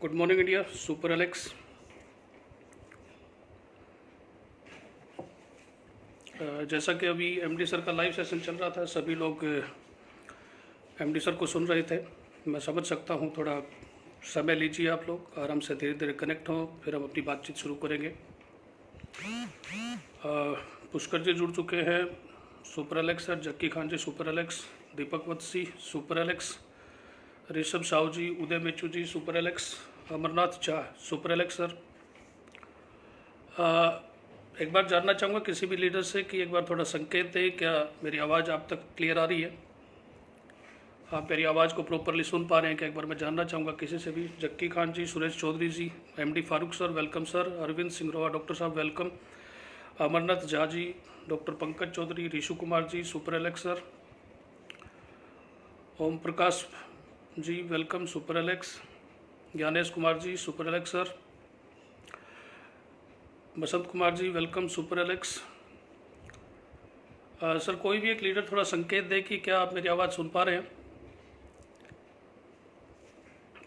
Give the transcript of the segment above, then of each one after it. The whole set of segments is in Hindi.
Good morning India. Super Alex. जैसा कि अभी एमडी सर का लाइव सेशन चल रहा था, सभी लोग एमडी सर को सुन रहे थे। मैं समझ सकता हूँ, थोड़ा समय लीजिए, आप लोग आराम से धीरे धीरे कनेक्ट हों, फिर हम अपनी बातचीत शुरू करेंगे। पुष्कर जी जुड़ चुके हैं, super Alex sir, Jakki Khan ji super Alex, Deepak Vatsi super Alex, Rishabh Sahu ji, Uday Mechu ji super Alex, Amarnath Jha super Alex sir. एक बार जानना चाहूँगा किसी भी लीडर से कि एक बार थोड़ा संकेत दें, क्या मेरी आवाज़ आप तक क्लियर आ रही है? आप मेरी आवाज़ को प्रॉपरली सुन पा रहे हैं क्या? एक बार मैं जानना चाहूँगा किसी से भी। Zakki Khan ji, Suresh Chaudhary ji, MD Farooq sir welcome sir, Arvind Singh doctor साहब welcome, Amarnath Jha ji, doctor Pankaj Chaudhary, Rishu Kumar ji super Alex sir, Om Prakash ji welcome super Alex, Gyanesh Kumar ji super Alex sir, Basant Kumar ji welcome super Alex. Sir कोई भी एक लीडर थोड़ा संकेत दे कि क्या आप मेरी आवाज़ सुन पा रहे हैं?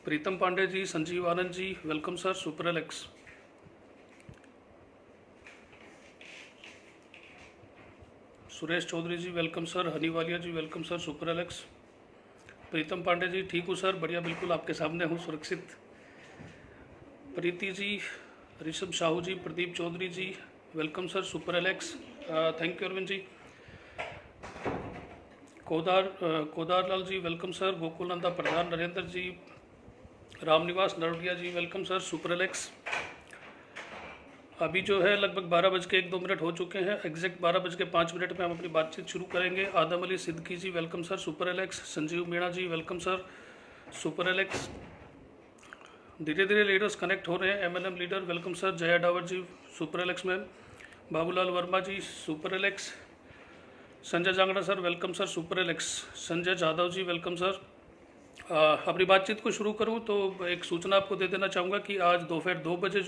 Pritam Pandey ji, Sanjeev Anand ji welcome sir super Alex. Suresh Chaudhary ji welcome sir, Haniwalia ji welcome sir super Alex. Pritam Pandey ji, ठीक हूँ सर, बढ़िया, बिल्कुल आपके सामने हूँ, सुरक्षित। Preeti ji, Rishabh Sahu ji, Pradeep Chaudhary ji welcome sir super Alex. Thank you Arvind ji. Kodar Lal ji welcome sir, Gokul Nanda Pradhan, Narendra ji, Ramniwas Narodia ji welcome sir super Alex. अभी जो है लगभग 12:01-2 हो चुके हैं, एग्जैक्ट 12:05 में हम अपनी बातचीत शुरू करेंगे। Adam Ali Siddiqui ji welcome sir super Alex, Sanjeev Meena ji welcome sir super Alex. धीरे धीरे लीडर्स कनेक्ट हो रहे हैं। MLM leader welcome sir, Jaya Dawar ji super Alex ma'am, Babulal Verma ji super Alex, Sanjay Jangra sir welcome sir super Alex, Sanjay Jadhav ji welcome sir. अपनी बातचीत को शुरू करूं तो एक सूचना आपको दे देना चाहूँगा कि आज दोपहर 2 बजे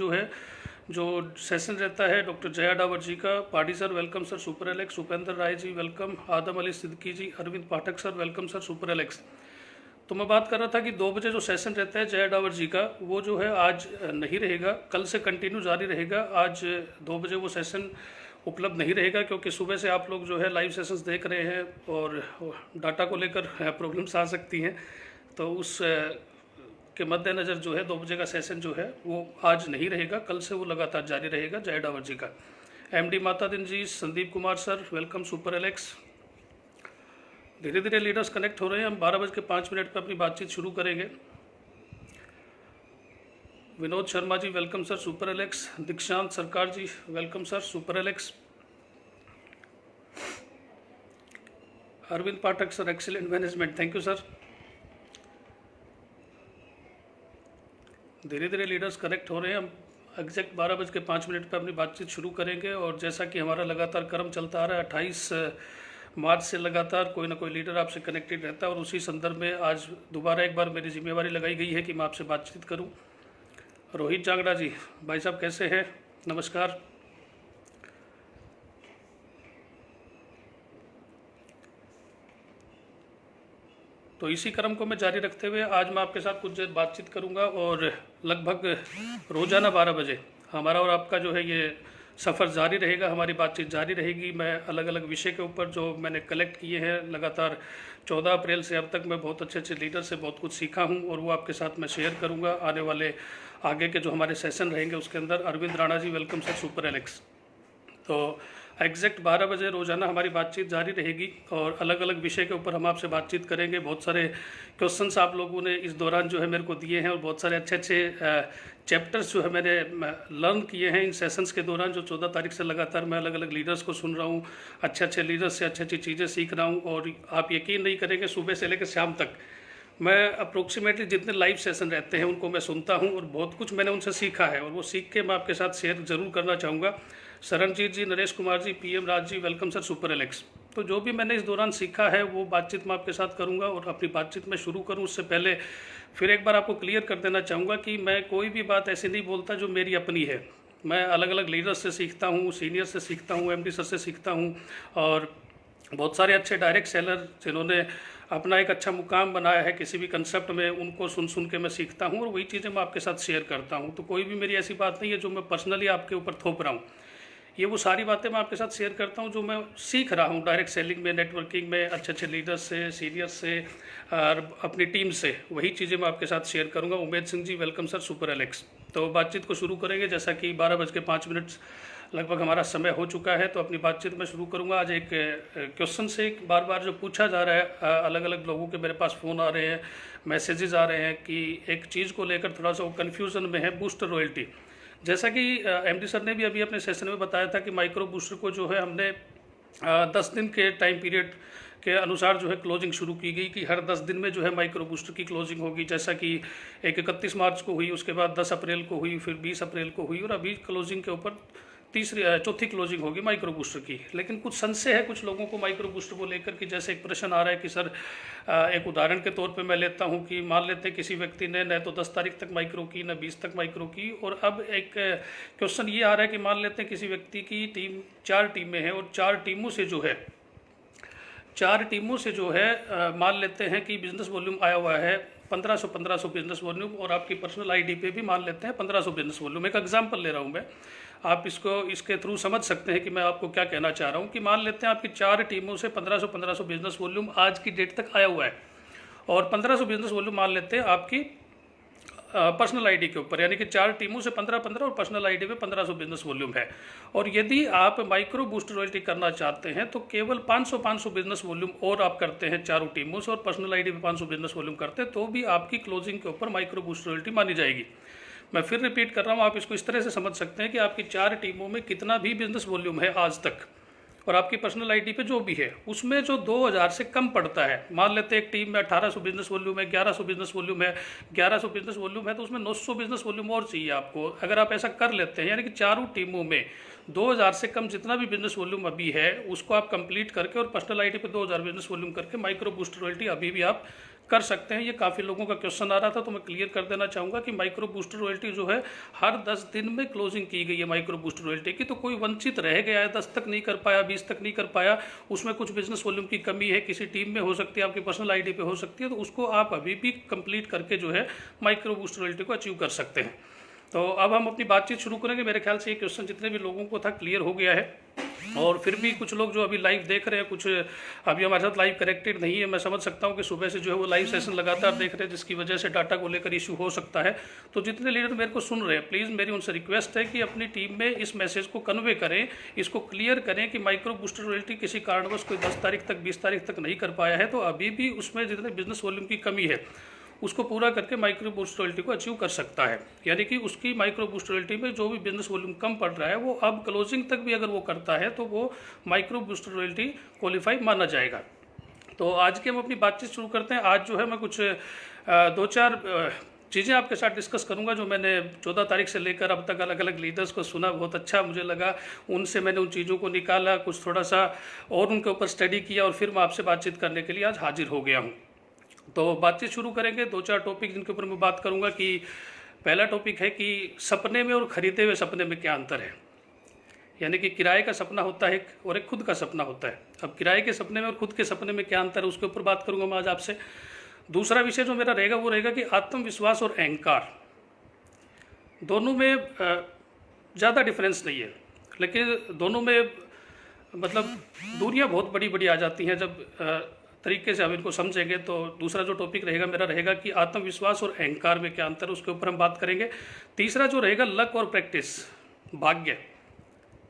जो सेशन रहता है डॉक्टर जया डावर जी का, Padi sir welcome sir super Alex, Upendra Rai ji welcome, Adam Ali Siddiqui ji, Arvind Pathak sir welcome sir super Alex. तो मैं बात कर रहा था कि 2 बजे जो सेशन रहता है जया डावर जी का, वो जो है आज नहीं रहेगा, कल से कंटिन्यू जारी रहेगा। आज 2 बजे वो सेशन उपलब्ध नहीं रहेगा क्योंकि सुबह से आप लोग जो है लाइव सेशंस देख रहे हैं और डाटा को लेकर प्रॉब्लम्स आ सकती हैं, तो उस के मद्देनज़र जो है 2 बजे का सेशन जो है वो आज नहीं रहेगा, कल से वो लगातार जारी रहेगा जया डावर जी का। MD Matadin ji, Sandeep Kumar sir welcome super Alex. धीरे धीरे लीडर्स कनेक्ट हो रहे हैं। हम 12:05 पर अपनी बातचीत शुरू करेंगे। Vinod Sharma ji welcome sir super Alex, Dikshant Sarkar ji welcome sir super Alex, Arvind Pathak sir excellent management, thank you sir. धीरे धीरे लीडर्स कनेक्ट हो रहे हैं। हम एग्जैक्ट 12:05 पर अपनी बातचीत शुरू करेंगे और जैसा कि हमारा लगातार क्रम चलता आ रहा है, 28 मार्च से लगातार कोई ना कोई लीडर आपसे कनेक्टेड रहता है और उसी संदर्भ में आज दोबारा एक बार मेरी जिम्मेवारी लगाई गई है कि मैं आपसे बातचीत करूं। रोहित जांगड़ा जी, भाई साहब कैसे हैं? नमस्कार। तो इसी क्रम को मैं जारी रखते हुए आज मैं आपके साथ कुछ देर बातचीत करूंगा और लगभग रोजाना 12 बजे हमारा और आपका जो है ये सफ़र जारी रहेगा, हमारी बातचीत जारी रहेगी। मैं अलग अलग विषय के ऊपर जो मैंने कलेक्ट किए हैं लगातार 14 अप्रैल से अब तक, मैं बहुत अच्छे अच्छे लीडर से बहुत कुछ सीखा हूं और वो आपके साथ मैं शेयर करूंगा आने वाले आगे के जो हमारे सेशन रहेंगे उसके अंदर। Arvind Rana ji welcome sir super Alex. तो एग्जैक्ट 12 बजे रोज़ाना हमारी बातचीत जारी रहेगी और अलग अलग विषय के ऊपर हम आपसे बातचीत करेंगे। बहुत सारे क्वेश्चंस आप लोगों ने इस दौरान जो है मेरे को दिए हैं और बहुत सारे अच्छे अच्छे चैप्टर्स जो है मैंने लर्न किए हैं इन सेशंस के दौरान। जो 14 तारीख से लगातार मैं अलग अलग लीडर्स को सुन रहा हूँ, अच्छे अच्छे लीडर्स से अच्छी अच्छी चीज़ें सीख रहा हूँ और आप यकीन नहीं करेंगे सुबह से लेकर शाम तक मैं अप्रोक्सीमेटली जितने लाइव सेशन रहते हैं उनको मैं सुनता हूं और बहुत कुछ मैंने उनसे सीखा है और वो सीख के मैं आपके साथ शेयर जरूर करना चाहूँगा। शरणजीत जी, Naresh Kumar ji, PM Raj ji welcome sir super Alex. तो जो भी मैंने इस दौरान सीखा है वो बातचीत मैं आपके साथ करूँगा और अपनी बातचीत में शुरू करूँ उससे पहले फिर एक बार आपको क्लियर कर देना चाहूँगा कि मैं कोई भी बात ऐसी नहीं बोलता जो मेरी अपनी है। मैं अलग अलग लीडर्स से सीखता हूँ, सीनियर से सीखता हूँ, एमडी सर से सीखता हूँ और बहुत सारे अच्छे डायरेक्ट सेलर जिन्होंने अपना एक अच्छा मुकाम बनाया है किसी भी कंसेप्ट में, उनको सुन सुन के मैं सीखता हूँ और वही चीज़ें मैं आपके साथ शेयर करता हूँ। तो कोई भी मेरी ऐसी बात नहीं है जो मैं पर्सनली आपके ऊपर थोप रहा हूँ। ये वो सारी बातें मैं आपके साथ शेयर करता हूँ जो मैं सीख रहा हूँ डायरेक्ट सेलिंग में, नेटवर्किंग में, अच्छे अच्छे लीडर्स से, सीनियर्स से और अपनी टीम से। वही चीज़ें मैं आपके साथ शेयर करूँगा। Umed Singh ji, welcome sir, super Alex. तो बातचीत को शुरू करेंगे। जैसा कि 12:05 लगभग हमारा समय हो चुका है, तो अपनी बातचीत में शुरू करूंगा। आज एक क्वेश्चन से बार बार जो पूछा जा रहा है, अलग अलग लोगों के मेरे पास फ़ोन आ रहे हैं, मैसेजेस आ रहे हैं कि एक चीज़ को लेकर थोड़ा सा वो कन्फ्यूज़न में है, बूस्टर रॉयल्टी। जैसा कि एमडी सर ने भी अभी अपने सेशन में बताया था कि माइक्रो बूस्टर को जो है हमने 10 दिन के टाइम पीरियड के अनुसार जो है क्लोजिंग शुरू की गई कि हर 10 दिन में जो है माइक्रो बूस्टर की क्लोजिंग होगी। जैसा कि एक 31 मार्च को हुई, उसके बाद 10 अप्रैल को हुई, फिर 20 अप्रैल को हुई और अभी क्लोजिंग के ऊपर चौथी क्लोजिंग होगी माइक्रो बूस्टर की। लेकिन कुछ संशय है कुछ लोगों को माइक्रो बूस्टर को लेकर कि जैसे एक प्रश्न आ रहा है कि सर, एक उदाहरण के तौर पे मैं लेता हूं कि मान लेते हैं किसी व्यक्ति ने न तो 10 तारीख तक माइक्रो की, न 20 तक माइक्रो की, और अब एक क्वेश्चन ये आ रहा है कि मान लेते हैं किसी व्यक्ति की टीम 4 टीमें हैं और 4 टीमों से जो है मान लेते हैं कि बिजनेस वॉल्यूम आया हुआ है 1500 बिजनेस वॉल्यूम, और आपकी पर्सनल आईडी पे भी मान लेते हैं 1500 बिजनेस वॉल्यूम। एक एग्जांपल ले रहा हूं मैं, आप इसके थ्रू समझ सकते हैं कि मैं आपको क्या कहना चाह रहा हूं कि मान लेते हैं आपकी 4 टीमों से 1500 बिजनेस वॉल्यूम आज की डेट तक आया हुआ है, और 1500 बिजनेस वॉल्यूम मान लेते हैं आपकी पर्सनल आईडी के ऊपर, यानी कि 4 टीमों से 15 और पर्सनल आईडी पे 1500 बिजनेस वॉल्यूम है। और यदि आप माइक्रो बूस्टर रॉयल्टी करना चाहते हैं तो केवल 500 बिजनेस वॉल्यूम और आप करते हैं 4 टीमों से और पर्सनल आईडी पे 500 बिजनेस वॉल्यूम करते हैं, तो भी आपकी क्लोजिंग के ऊपर माइक्रो बूस्टर रॉयल्टी मानी जाएगी। मैं फिर रिपीट कर रहा हूँ, आप इसको इस तरह से समझ सकते हैं कि आपकी 4 टीमों में कितना भी बिजनेस वॉल्यूम है आज तक और आपकी पर्सनल आईडी पे जो भी है उसमें जो 2000 से कम पड़ता है, मान लेते हैं एक टीम में 1800 बिजनेस वॉल्यूम है, 1100 बिजनेस वॉल्यूम है, 1100 बिजनेस वॉल्यूम है तो उसमें 900 बिजनेस वॉल्यूम और चाहिए आपको। अगर आप ऐसा कर लेते हैं, यानी कि चारों टीमों में 2000 से कम जितना भी बिजनेस वॉल्यूम अभी है उसको आप कंप्लीट करके और पर्सनल आईडी पे 2000 बिजनेस वॉल्यूम करके माइक्रो बूस्टर रॉयल्टी अभी भी आप कर सकते हैं। ये काफ़ी लोगों का क्वेश्चन आ रहा था, तो मैं क्लियर कर देना चाहूँगा कि माइक्रो बूस्टर रॉयल्टी जो है हर 10 दिन में क्लोजिंग की गई है माइक्रो बूस्टर रॉयल्टी की। तो कोई वंचित रह गया है, 10 तक नहीं कर पाया, 20 तक नहीं कर पाया, उसमें कुछ बिजनेस वॉल्यूम की कमी है, किसी टीम में हो सकती है, आपकी पर्सनल आईडी पे हो सकती है, तो उसको आप अभी भी कंप्लीट करके जो है माइक्रो बूस्टर रॉयल्टी को अचीव कर सकते हैं। तो अब हम अपनी बातचीत शुरू करेंगे। मेरे ख्याल से ये क्वेश्चन जितने भी लोगों को था क्लियर हो गया है, और फिर भी कुछ लोग जो अभी लाइव देख रहे हैं, कुछ अभी हमारे साथ लाइव कनेक्टेड नहीं है। मैं समझ सकता हूं कि सुबह से जो है वो लाइव सेशन लगातार देख रहे हैं, जिसकी वजह से डाटा को लेकर इशू हो सकता है। तो जितने लीडर मेरे को सुन रहे हैं, प्लीज़ मेरी उनसे रिक्वेस्ट है कि अपनी टीम में इस मैसेज को कन्वे करें, इसको क्लियर करें कि माइक्रो बूस्टर रॉयल्टी किसी कारणवश कोई 10 तारीख तक, 20 तारीख तक नहीं कर पाया है तो अभी भी उसमें जितने बिजनेस वॉल्यूम की कमी है उसको पूरा करके माइक्रो बूस्टर रॉयल्टी को अचीव कर सकता है। यानी कि उसकी माइक्रो बूस्टर रॉयल्टी में जो भी बिजनेस वॉल्यूम कम पड़ रहा है वो अब क्लोजिंग तक भी अगर वो करता है तो वो माइक्रो बूस्टर रॉयल्टी क्वालिफाई माना जाएगा। तो आज की हम अपनी बातचीत शुरू करते हैं। आज जो है मैं कुछ 2-4 चीज़ें आपके साथ डिस्कस करूंगा जो मैंने 14 तारीख से लेकर अब तक अलग अलग लीडर्स को सुना, बहुत अच्छा मुझे लगा, उनसे मैंने उन चीज़ों को निकाला, कुछ थोड़ा सा और उनके ऊपर स्टडी किया और फिर मैं आपसे बातचीत करने के लिए आज हाजिर हो गया हूँ। तो बातचीत शुरू करेंगे। 2-4 टॉपिक जिनके ऊपर मैं बात करूंगा कि पहला टॉपिक है कि सपने में और खरीदे हुए सपने में क्या अंतर है। यानी कि किराए का सपना होता है और एक खुद का सपना होता है। अब किराए के सपने में और खुद के सपने में क्या अंतर है उसके ऊपर बात करूंगा मैं आज आपसे। दूसरा विषय जो मेरा रहेगा वो रहेगा कि आत्मविश्वास और अहंकार, दोनों में ज़्यादा डिफरेंस नहीं है, लेकिन दोनों में मतलब दूरियाँ बहुत बड़ी बड़ी आ जाती हैं जब तरीके से हम इनको समझेंगे। तो दूसरा जो टॉपिक रहेगा मेरा रहेगा कि आत्मविश्वास और अहंकार में क्या अंतर है, उसके ऊपर हम बात करेंगे। तीसरा जो रहेगा लक और प्रैक्टिस, भाग्य,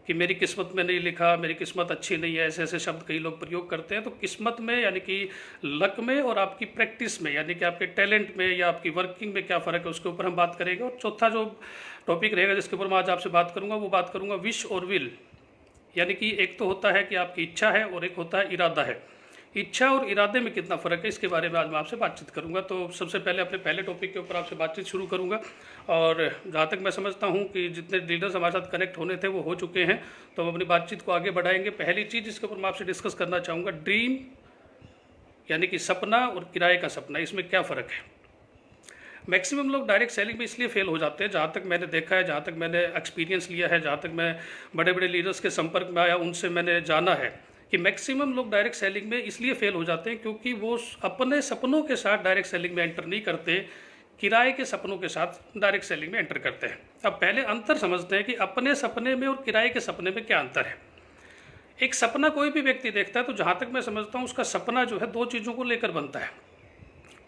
कि मेरी किस्मत में नहीं लिखा, मेरी किस्मत अच्छी नहीं है, ऐसे ऐसे शब्द कई लोग प्रयोग करते हैं। तो किस्मत में यानी कि लक में और आपकी प्रैक्टिस में यानी कि आपके टैलेंट में या आपकी वर्किंग में क्या फ़र्क है उसके ऊपर हम बात करेंगे। और चौथा जो टॉपिक रहेगा जिसके ऊपर मैं आज आपसे बात करूँगा वो बात करूँगा विश और विल, यानी कि एक तो होता है कि आपकी इच्छा है और एक होता है इरादा है। इच्छा और इरादे में कितना फ़र्क है इसके बारे में आज मैं आपसे बातचीत करूंगा। तो सबसे पहले अपने पहले टॉपिक के ऊपर आपसे बातचीत शुरू करूंगा, और जहाँ तक मैं समझता हूँ कि जितने लीडर्स हमारे साथ कनेक्ट होने थे वो हो चुके हैं, तो हम अपनी बातचीत को आगे बढ़ाएंगे। पहली चीज़ जिसके ऊपर मैं आपसे डिस्कस करना चाहूँगा, ड्रीम यानी कि सपना और किराए का सपना, इसमें क्या फ़र्क है। मैक्सिमम लोग डायरेक्ट सेलिंग में इसलिए फेल हो जाते हैं, जहाँ तक मैंने देखा है, जहाँ तक मैंने एक्सपीरियंस लिया है, जहाँ तक मैं बड़े बड़े लीडर्स के संपर्क में आया, उनसे मैंने जाना है कि मैक्सिमम लोग डायरेक्ट सेलिंग में इसलिए फेल हो जाते हैं क्योंकि वो अपने सपनों के साथ डायरेक्ट सेलिंग में एंटर नहीं करते, किराए के सपनों के साथ डायरेक्ट सेलिंग में एंटर करते हैं। अब पहले अंतर समझते हैं कि अपने सपने में और किराए के सपने में क्या अंतर है। एक सपना कोई भी व्यक्ति देखता है तो जहाँ तक मैं समझता हूँ उसका सपना जो है दो चीज़ों को लेकर बनता है।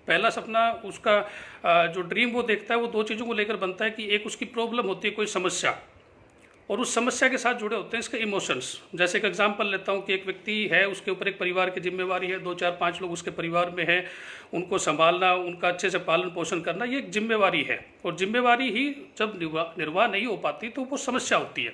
पहला सपना उसका जो ड्रीम वो देखता है वो दो चीज़ों को लेकर बनता है कि एक उसकी प्रॉब्लम होती है, कोई समस्या, और उस समस्या के साथ जुड़े होते हैं इसके इमोशंस। जैसे एक एग्जांपल लेता हूँ कि एक व्यक्ति है, उसके ऊपर एक परिवार की जिम्मेवारी है, 2 4 5 लोग उसके परिवार में हैं, उनको संभालना, उनका अच्छे से पालन पोषण करना, ये एक जिम्मेवारी है। और जिम्मेवारी ही जब निर्वाह नहीं हो पाती तो वो समस्या होती है,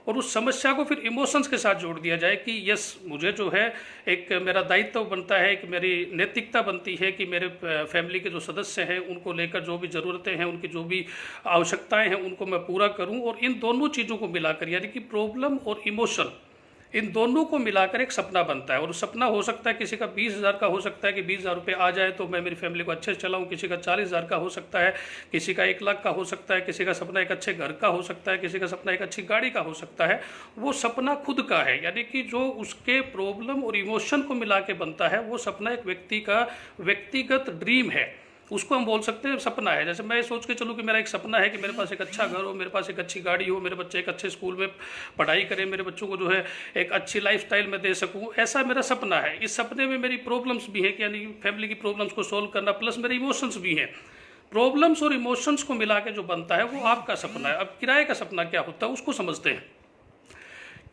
और उस समस्या को फिर इमोशंस के साथ जोड़ दिया जाए कि यस, मुझे जो है एक मेरा दायित्व बनता है, एक मेरी नैतिकता बनती है कि मेरे फैमिली के जो सदस्य हैं उनको लेकर जो भी ज़रूरतें हैं, उनकी जो भी आवश्यकताएं हैं उनको मैं पूरा करूं। और इन दोनों चीज़ों को मिलाकर यानी कि प्रॉब्लम और इमोशन, इन दोनों को मिलाकर एक सपना बनता है। और सपना हो सकता है किसी का 20,000 का हो सकता है कि 20,000 रुपये आ जाए तो मैं मेरी फैमिली को अच्छे से चलाऊं, किसी का 40,000 का हो सकता है, किसी का 1 लाख का हो सकता है, किसी का सपना एक अच्छे घर का हो सकता है, किसी का सपना एक अच्छी गाड़ी का हो सकता है। वो सपना खुद का है, यानी कि जो उसके प्रॉब्लम और इमोशन को मिला के बनता है वो सपना एक व्यक्ति का व्यक्तिगत ड्रीम है, उसको हम बोल सकते हैं सपना है। जैसे मैं सोच के चलूँ कि मेरा एक सपना है कि मेरे पास एक अच्छा घर हो, मेरे पास एक अच्छी गाड़ी हो, मेरे बच्चे एक अच्छे स्कूल में पढ़ाई करें, मेरे बच्चों को जो है एक अच्छी लाइफस्टाइल में दे सकूँ, ऐसा मेरा सपना है। इस सपने में मेरी प्रॉब्लम्स भी हैं कि यानी फैमिली की प्रॉब्लम्स को सोल्व करना, प्लस मेरे इमोशंस भी हैं। प्रॉब्लम्स और इमोशंस को मिला के जो बनता है वो आपका सपना है। अब किराए का सपना क्या होता है उसको समझते हैं।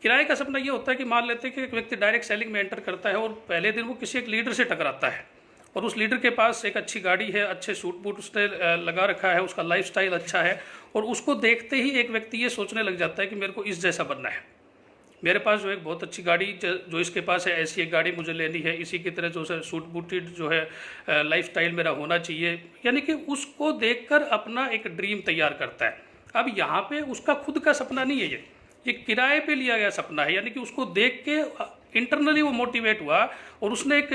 किराए का सपना ये होता है कि मान लेते हैं कि एक व्यक्ति डायरेक्ट सेलिंग में एंटर करता है और पहले दिन वो किसी एक लीडर से टकराता है, और उस लीडर के पास एक अच्छी गाड़ी है, अच्छे सूट बूट उसने लगा रखा है, उसका लाइफस्टाइल अच्छा है, और उसको देखते ही एक व्यक्ति ये सोचने लग जाता है कि मेरे को इस जैसा बनना है, मेरे पास जो एक बहुत अच्छी गाड़ी जो इसके पास है ऐसी एक गाड़ी मुझे लेनी है, इसी की तरह जो है सूट बूटेड जो है लाइफस्टाइल मेरा होना चाहिए। यानी कि उसको देखकर अपना एक ड्रीम तैयार करता है। अब यहाँ पे उसका खुद का सपना नहीं है, ये किराए पे लिया गया सपना है। यानी कि उसको देख के इंटरनली वो मोटिवेट हुआ और उसने एक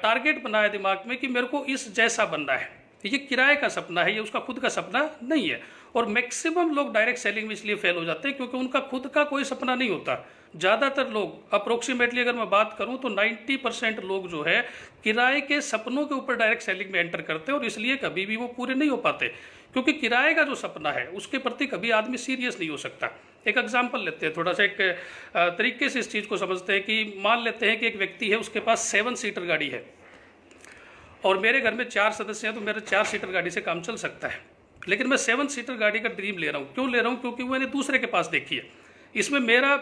टारगेट बनाया दिमाग में कि मेरे को इस जैसा बनना है। ये किराए का सपना है, ये उसका खुद का सपना नहीं है। और मैक्सिमम लोग डायरेक्ट सेलिंग में इसलिए फेल हो जाते हैं क्योंकि उनका खुद का कोई सपना नहीं होता। ज़्यादातर लोग, अप्रोक्सीमेटली अगर मैं बात करूं तो 90% लोग जो है किराए के सपनों के ऊपर डायरेक्ट सेलिंग में एंटर करते हैं, और इसलिए कभी भी वो पूरे नहीं हो पाते क्योंकि किराए का जो सपना है उसके प्रति कभी आदमी सीरियस नहीं हो सकता। एक एग्जाम्पल लेते हैं, थोड़ा सा एक तरीके से इस चीज़ को समझते हैं कि मान लेते हैं कि एक व्यक्ति है, उसके पास 7 सीटर गाड़ी है और मेरे घर में 4 सदस्य हैं, तो मेरे 4 सीटर गाड़ी से काम चल सकता है। लेकिन मैं 7 सीटर गाड़ी का ड्रीम ले रहा हूँ। क्यों ले रहा हूँ? क्योंकि मैंने दूसरे के पास देखी है। इसमें मेरा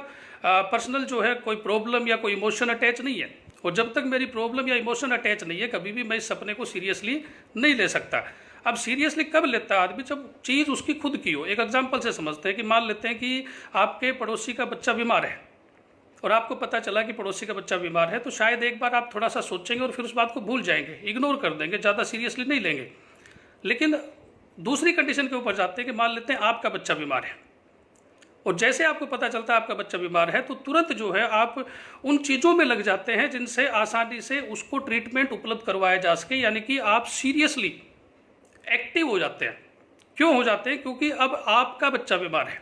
पर्सनल जो है कोई प्रॉब्लम या कोई इमोशन अटैच नहीं है, और जब तक मेरी प्रॉब्लम या इमोशन अटैच नहीं है कभी भी मैं इस सपने को सीरियसली नहीं ले सकता। अब सीरियसली कब लेता है आदमी? जब चीज़ उसकी खुद की हो। एक एग्जांपल से समझते हैं कि मान लेते हैं कि आपके पड़ोसी का बच्चा बीमार है और आपको पता चला कि पड़ोसी का बच्चा बीमार है, तो शायद एक बार आप थोड़ा सा सोचेंगे और फिर उस बात को भूल जाएंगे, इग्नोर कर देंगे, ज़्यादा सीरियसली नहीं लेंगे। लेकिन दूसरी कंडीशन के ऊपर जाते हैं कि मान लेते हैं आपका बच्चा बीमार है, और जैसे आपको पता चलता है आपका बच्चा बीमार है तो तुरंत जो है आप उन चीज़ों में लग जाते हैं जिनसे आसानी से उसको ट्रीटमेंट उपलब्ध करवाया जा सके। यानी कि आप सीरियसली एक्टिव हो जाते हैं। क्यों हो जाते हैं? क्योंकि अब आपका बच्चा बीमार है,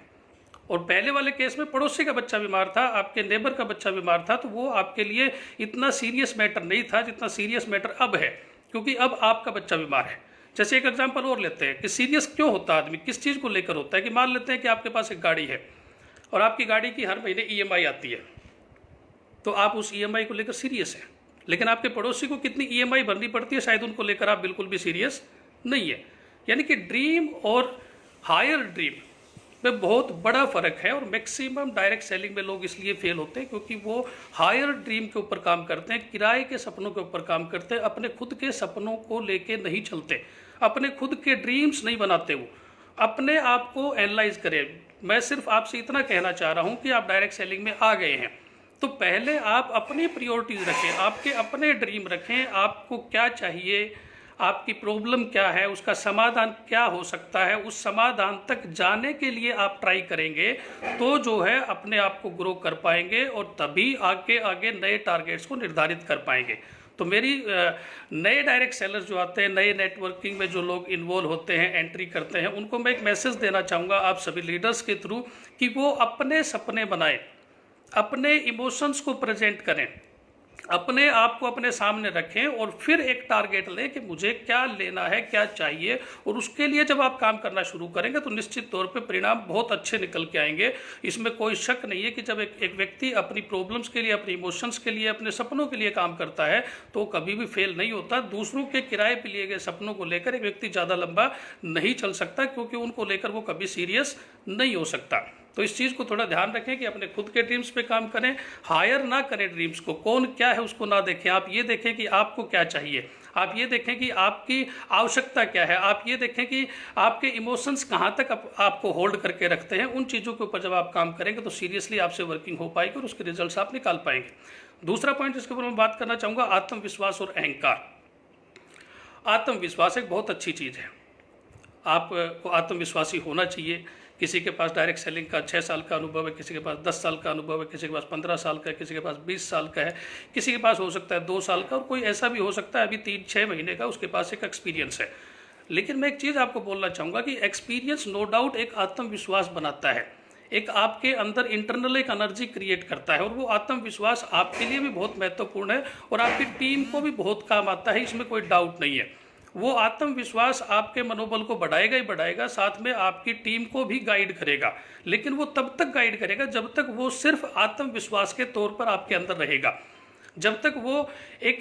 और पहले वाले केस में पड़ोसी का बच्चा बीमार था, आपके नेबर का बच्चा बीमार था, तो वो आपके लिए इतना सीरियस मैटर नहीं था जितना सीरियस मैटर अब है, क्योंकि अब आपका बच्चा बीमार है। जैसे एक एग्जांपल और लेते हैं कि सीरियस क्यों होता है आदमी, किस चीज़ को लेकर होता है। कि मान लेते हैं कि आपके पास एक गाड़ी है और आपकी गाड़ी की हर महीने EMI आती है, तो आप उस EMI को लेकर सीरियस हैं। लेकिन आपके पड़ोसी को कितनी EMI भरनी पड़ती है, शायद उनको लेकर आप बिल्कुल भी सीरियस नहीं है। यानी कि ड्रीम और हायर ड्रीम में बहुत बड़ा फर्क है, और मैक्सिमम डायरेक्ट सेलिंग में लोग इसलिए फेल होते हैं क्योंकि वो हायर ड्रीम के ऊपर काम करते हैं, किराए के सपनों के ऊपर काम करते हैं, अपने खुद के सपनों को लेके नहीं चलते, अपने खुद के ड्रीम्स नहीं बनाते। वो अपने आप को एनालाइज करें। मैं सिर्फ आपसे इतना कहना चाह रहा हूँ कि आप डायरेक्ट सेलिंग में आ गए हैं तो पहले आप अपनी प्रायोरिटीज रखें, आपके अपने ड्रीम रखें, आपको क्या चाहिए, आपकी प्रॉब्लम क्या है, उसका समाधान क्या हो सकता है, उस समाधान तक जाने के लिए आप ट्राई करेंगे तो जो है अपने आप को ग्रो कर पाएंगे, और तभी आगे आगे नए टारगेट्स को निर्धारित कर पाएंगे। तो मेरी नए डायरेक्ट सेलर्स जो आते हैं, नए नेटवर्किंग में जो लोग इन्वॉल्व होते हैं, एंट्री करते हैं, उनको मैं एक मैसेज देना चाहूँगा आप सभी लीडर्स के थ्रू कि वो अपने सपने बनाएं, अपने इमोशंस को प्रेजेंट करें, अपने आप को अपने सामने रखें और फिर एक टारगेट लें कि मुझे क्या लेना है, क्या चाहिए, और उसके लिए जब आप काम करना शुरू करेंगे तो निश्चित तौर पे परिणाम बहुत अच्छे निकल के आएंगे। इसमें कोई शक नहीं है कि जब एक व्यक्ति अपनी प्रॉब्लम्स के लिए, अपनी इमोशंस के लिए, अपने सपनों के लिए काम करता है तो कभी भी फेल नहीं होता। दूसरों के किराए पर लिए गए सपनों को लेकर एक व्यक्ति ज़्यादा लंबा नहीं चल सकता, क्योंकि उनको लेकर वो कभी सीरियस नहीं हो सकता। तो इस चीज़ को थोड़ा ध्यान रखें कि अपने खुद के ड्रीम्स पे काम करें, हायर ना करें ड्रीम्स को, कौन क्या है उसको ना देखें। आप ये देखें कि आपको क्या चाहिए, आप ये देखें कि आपकी आवश्यकता क्या है, आप ये देखें कि आपके इमोशंस कहाँ तक आपको होल्ड करके रखते हैं। उन चीज़ों के ऊपर जब आप काम करेंगे तो सीरियसली आपसे वर्किंग हो पाएगी और उसके रिजल्ट्स आप निकाल पाएंगे। दूसरा पॉइंट जिसके ऊपर मैं बात करना चाहूँगा, आत्मविश्वास और अहंकार। आत्मविश्वास एक बहुत अच्छी चीज़ है, आपको आत्मविश्वासी होना चाहिए। किसी के पास डायरेक्ट सेलिंग का 6 साल का अनुभव है, किसी के पास 10 साल का अनुभव है, किसी के पास 15 साल का है, किसी के पास 20 साल का है, किसी के पास हो सकता है 2 साल का, और कोई ऐसा भी हो सकता है अभी 3-6 महीने का उसके पास एक एक्सपीरियंस है। लेकिन मैं एक चीज़ आपको बोलना चाहूँगा कि एक्सपीरियंस नो डाउट एक आत्मविश्वास बनाता है, एक आपके अंदर इंटरनल एक एनर्जी क्रिएट करता है, और वो आत्मविश्वास आपके लिए भी बहुत महत्वपूर्ण है और आपकी टीम को भी बहुत काम आता है, इसमें कोई डाउट नहीं है। वो आत्मविश्वास आपके मनोबल को बढ़ाएगा ही बढ़ाएगा, साथ में आपकी टीम को भी गाइड करेगा। लेकिन वो तब तक गाइड करेगा जब तक वो सिर्फ आत्मविश्वास के तौर पर आपके अंदर रहेगा, जब तक वो एक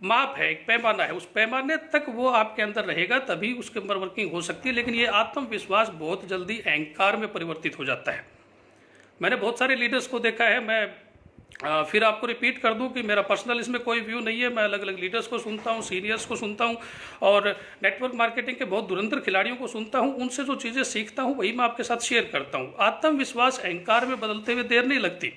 माप है, एक पैमाना है, उस पैमाने तक वो आपके अंदर रहेगा, तभी उसके ऊपर वर्किंग हो सकती है। लेकिन ये आत्मविश्वास बहुत जल्दी अहंकार में परिवर्तित हो जाता है। मैंने बहुत सारे लीडर्स को देखा है, मैं फिर आपको रिपीट कर दूं कि मेरा पर्सनल इसमें कोई व्यू नहीं है, मैं अलग अलग लीडर्स को सुनता हूं, सीनियर्स को सुनता हूं और नेटवर्क मार्केटिंग के बहुत धुरंधर खिलाड़ियों को सुनता हूं, उनसे जो चीज़ें सीखता हूं वही मैं आपके साथ शेयर करता हूं। आत्मविश्वास अहंकार में बदलते हुए देर नहीं लगती।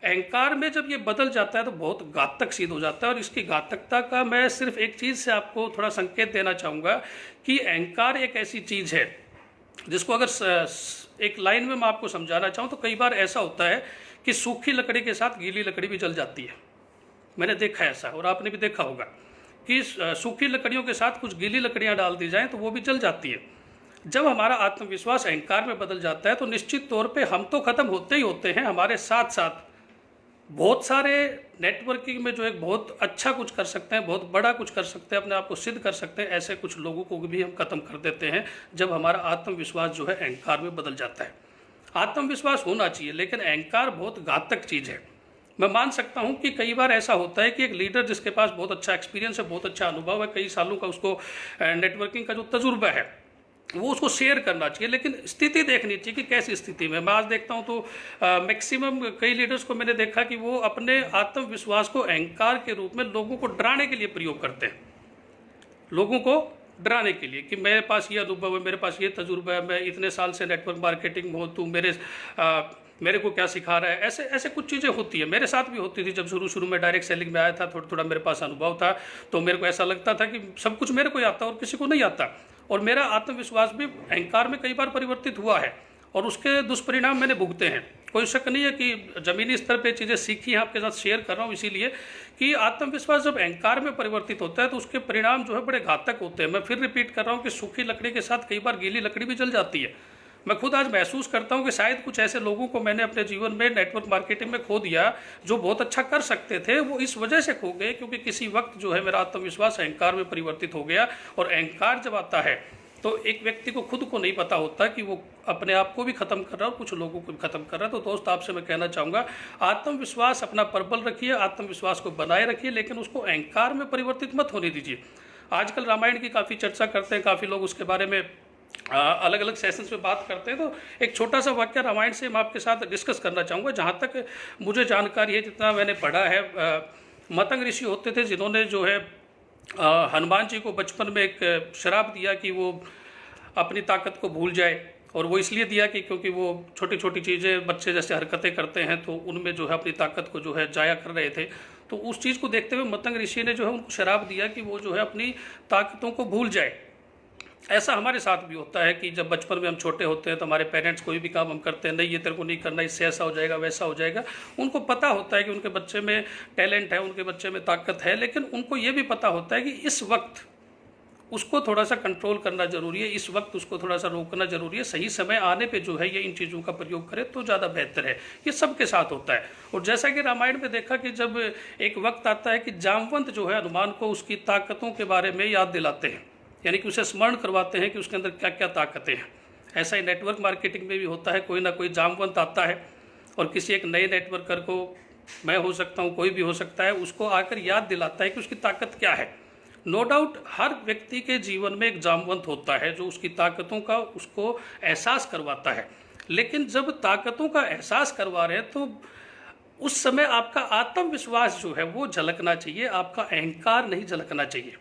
अहंकार में जब ये बदल जाता है तो बहुत घातक सिद्ध हो जाता है, और इसकी घातकता का मैं सिर्फ एक चीज़ से आपको थोड़ा संकेत देना चाहूँगा कि अहंकार एक ऐसी चीज़ है जिसको अगर एक लाइन में मैं आपको समझाना चाहूँ तो कई बार ऐसा होता है कि सूखी लकड़ी के साथ गीली लकड़ी भी जल जाती है। मैंने देखा ऐसा, और आपने भी देखा होगा कि सूखी लकड़ियों के साथ कुछ गीली लकड़ियां डाल दी जाएं तो वो भी जल जाती है। जब हमारा आत्मविश्वास अहंकार में बदल जाता है तो निश्चित तौर पे हम तो खत्म होते ही होते हैं, हमारे साथ साथ बहुत सारे नेटवर्किंग में जो एक बहुत अच्छा कुछ कर सकते हैं, बहुत बड़ा कुछ कर सकते हैं, अपने आप को सिद्ध कर सकते हैं, ऐसे कुछ लोगों को भी हम खत्म कर देते हैं जब हमारा आत्मविश्वास जो है अहंकार में बदल जाता है। आत्मविश्वास होना चाहिए, लेकिन अहंकार बहुत घातक चीज़ है। मैं मान सकता हूं कि कई बार ऐसा होता है कि एक लीडर जिसके पास बहुत अच्छा एक्सपीरियंस है, बहुत अच्छा अनुभव है, कई सालों का उसको नेटवर्किंग का जो तजुर्बा है वो उसको शेयर करना चाहिए, लेकिन स्थिति देखनी चाहिए कि कैसी स्थिति में। मैं आज देखता हूं तो मैक्सिमम कई लीडर्स को मैंने देखा कि वो अपने आत्मविश्वास को अहंकार के रूप में लोगों को डराने के लिए प्रयोग करते हैं, लोगों को डराने के लिए कि मेरे पास ये अनुभव है, मेरे पास ये तजुर्बा है, मैं इतने साल से नेटवर्क मार्केटिंग में हूँ, तू मेरे को क्या सिखा रहा है। ऐसे ऐसे कुछ चीज़ें होती है, मेरे साथ भी होती थी। जब शुरू में डायरेक्ट सेलिंग में आया था, थोड़ा थोड़ा मेरे पास अनुभव था, तो मेरे को ऐसा लगता था कि सब कुछ मेरे को ही आता और किसी को नहीं आता, और मेरा आत्मविश्वास भी अहंकार में कई बार परिवर्तित हुआ है और उसके दुष्परिणाम मैंने भुगते हैं। कोई शक नहीं है कि ज़मीनी स्तर पे चीज़ें सीखी हैं, आपके साथ शेयर कर रहा हूँ इसीलिए कि आत्मविश्वास जब अहंकार में परिवर्तित होता है तो उसके परिणाम जो है बड़े घातक होते हैं। मैं फिर रिपीट कर रहा हूँ कि सूखी लकड़ी के साथ कई बार गीली लकड़ी भी जल जाती है। मैं खुद आज महसूस करता हूँ कि शायद कुछ ऐसे लोगों को मैंने अपने जीवन में नेटवर्क मार्केटिंग में खो दिया जो बहुत अच्छा कर सकते थे, वो इस वजह से खो गए क्योंकि किसी वक्त जो है मेरा आत्मविश्वास अहंकार में परिवर्तित हो गया। और अहंकार जब आता है तो एक व्यक्ति को खुद को नहीं पता होता कि वो अपने आप को भी खत्म कर रहा है और कुछ लोगों को भी खत्म कर रहा है। तो दोस्त आपसे मैं कहना चाहूँगा, आत्मविश्वास अपना प्रबल रखिए, आत्मविश्वास को बनाए रखिए, लेकिन उसको अहंकार में परिवर्तित मत होने दीजिए। आजकल रामायण की काफ़ी चर्चा करते हैं, काफ़ी लोग उसके बारे में अलग अलग सेशंस में बात करते हैं। तो एक छोटा सा वाक्य रामायण से मैं आपके साथ डिस्कस करना चाहूँगा। जहाँ तक मुझे जानकारी है, जितना मैंने पढ़ा है, मतंग ऋषि होते थे जिन्होंने जो है हनुमान जी को बचपन में एक श्राप दिया कि वो अपनी ताकत को भूल जाए, और वो इसलिए दिया कि क्योंकि वो छोटी छोटी चीज़ें, बच्चे जैसे हरकतें करते हैं तो उनमें जो है अपनी ताकत को जो है जाया कर रहे थे। तो उस चीज़ को देखते हुए मतंग ऋषि ने जो है उनको श्राप दिया कि वो जो है अपनी ताकतों को भूल जाए। ऐसा हमारे साथ भी होता है कि जब बचपन में हम छोटे होते हैं तो हमारे पेरेंट्स कोई भी काम हम करते हैं, नहीं ये तेरे को नहीं करना, इससे ऐसा हो जाएगा वैसा हो जाएगा। उनको पता होता है कि उनके बच्चे में टैलेंट है, उनके बच्चे में ताकत है, लेकिन उनको ये भी पता होता है कि इस वक्त उसको थोड़ा सा कंट्रोल करना जरूरी है, इस वक्त उसको थोड़ा सा रोकना जरूरी है। सही समय आने पे जो है ये इन चीज़ों का प्रयोग करे तो ज़्यादा बेहतर है। ये सबके साथ होता है। और जैसा कि रामायण में देखा कि जब एक वक्त आता है कि जामवंत जो है हनुमान को उसकी ताकतों के बारे में याद दिलाते हैं, यानी कि उसे स्मरण करवाते हैं कि उसके अंदर क्या क्या ताकतें हैं। ऐसा ही नेटवर्क मार्केटिंग में भी होता है, कोई ना कोई जामवंत आता है और किसी एक नए नेटवर्कर को, मैं हो सकता हूँ, कोई भी हो सकता है, उसको आकर याद दिलाता है कि उसकी ताकत क्या है। नो डाउट हर व्यक्ति के जीवन में एक जामवंत होता है जो उसकी ताकतों का उसको एहसास करवाता है। लेकिन जब ताकतों का एहसास करवा रहे हैं तो उस समय आपका आत्मविश्वास जो है वो झलकना चाहिए, आपका अहंकार नहीं झलकना चाहिए।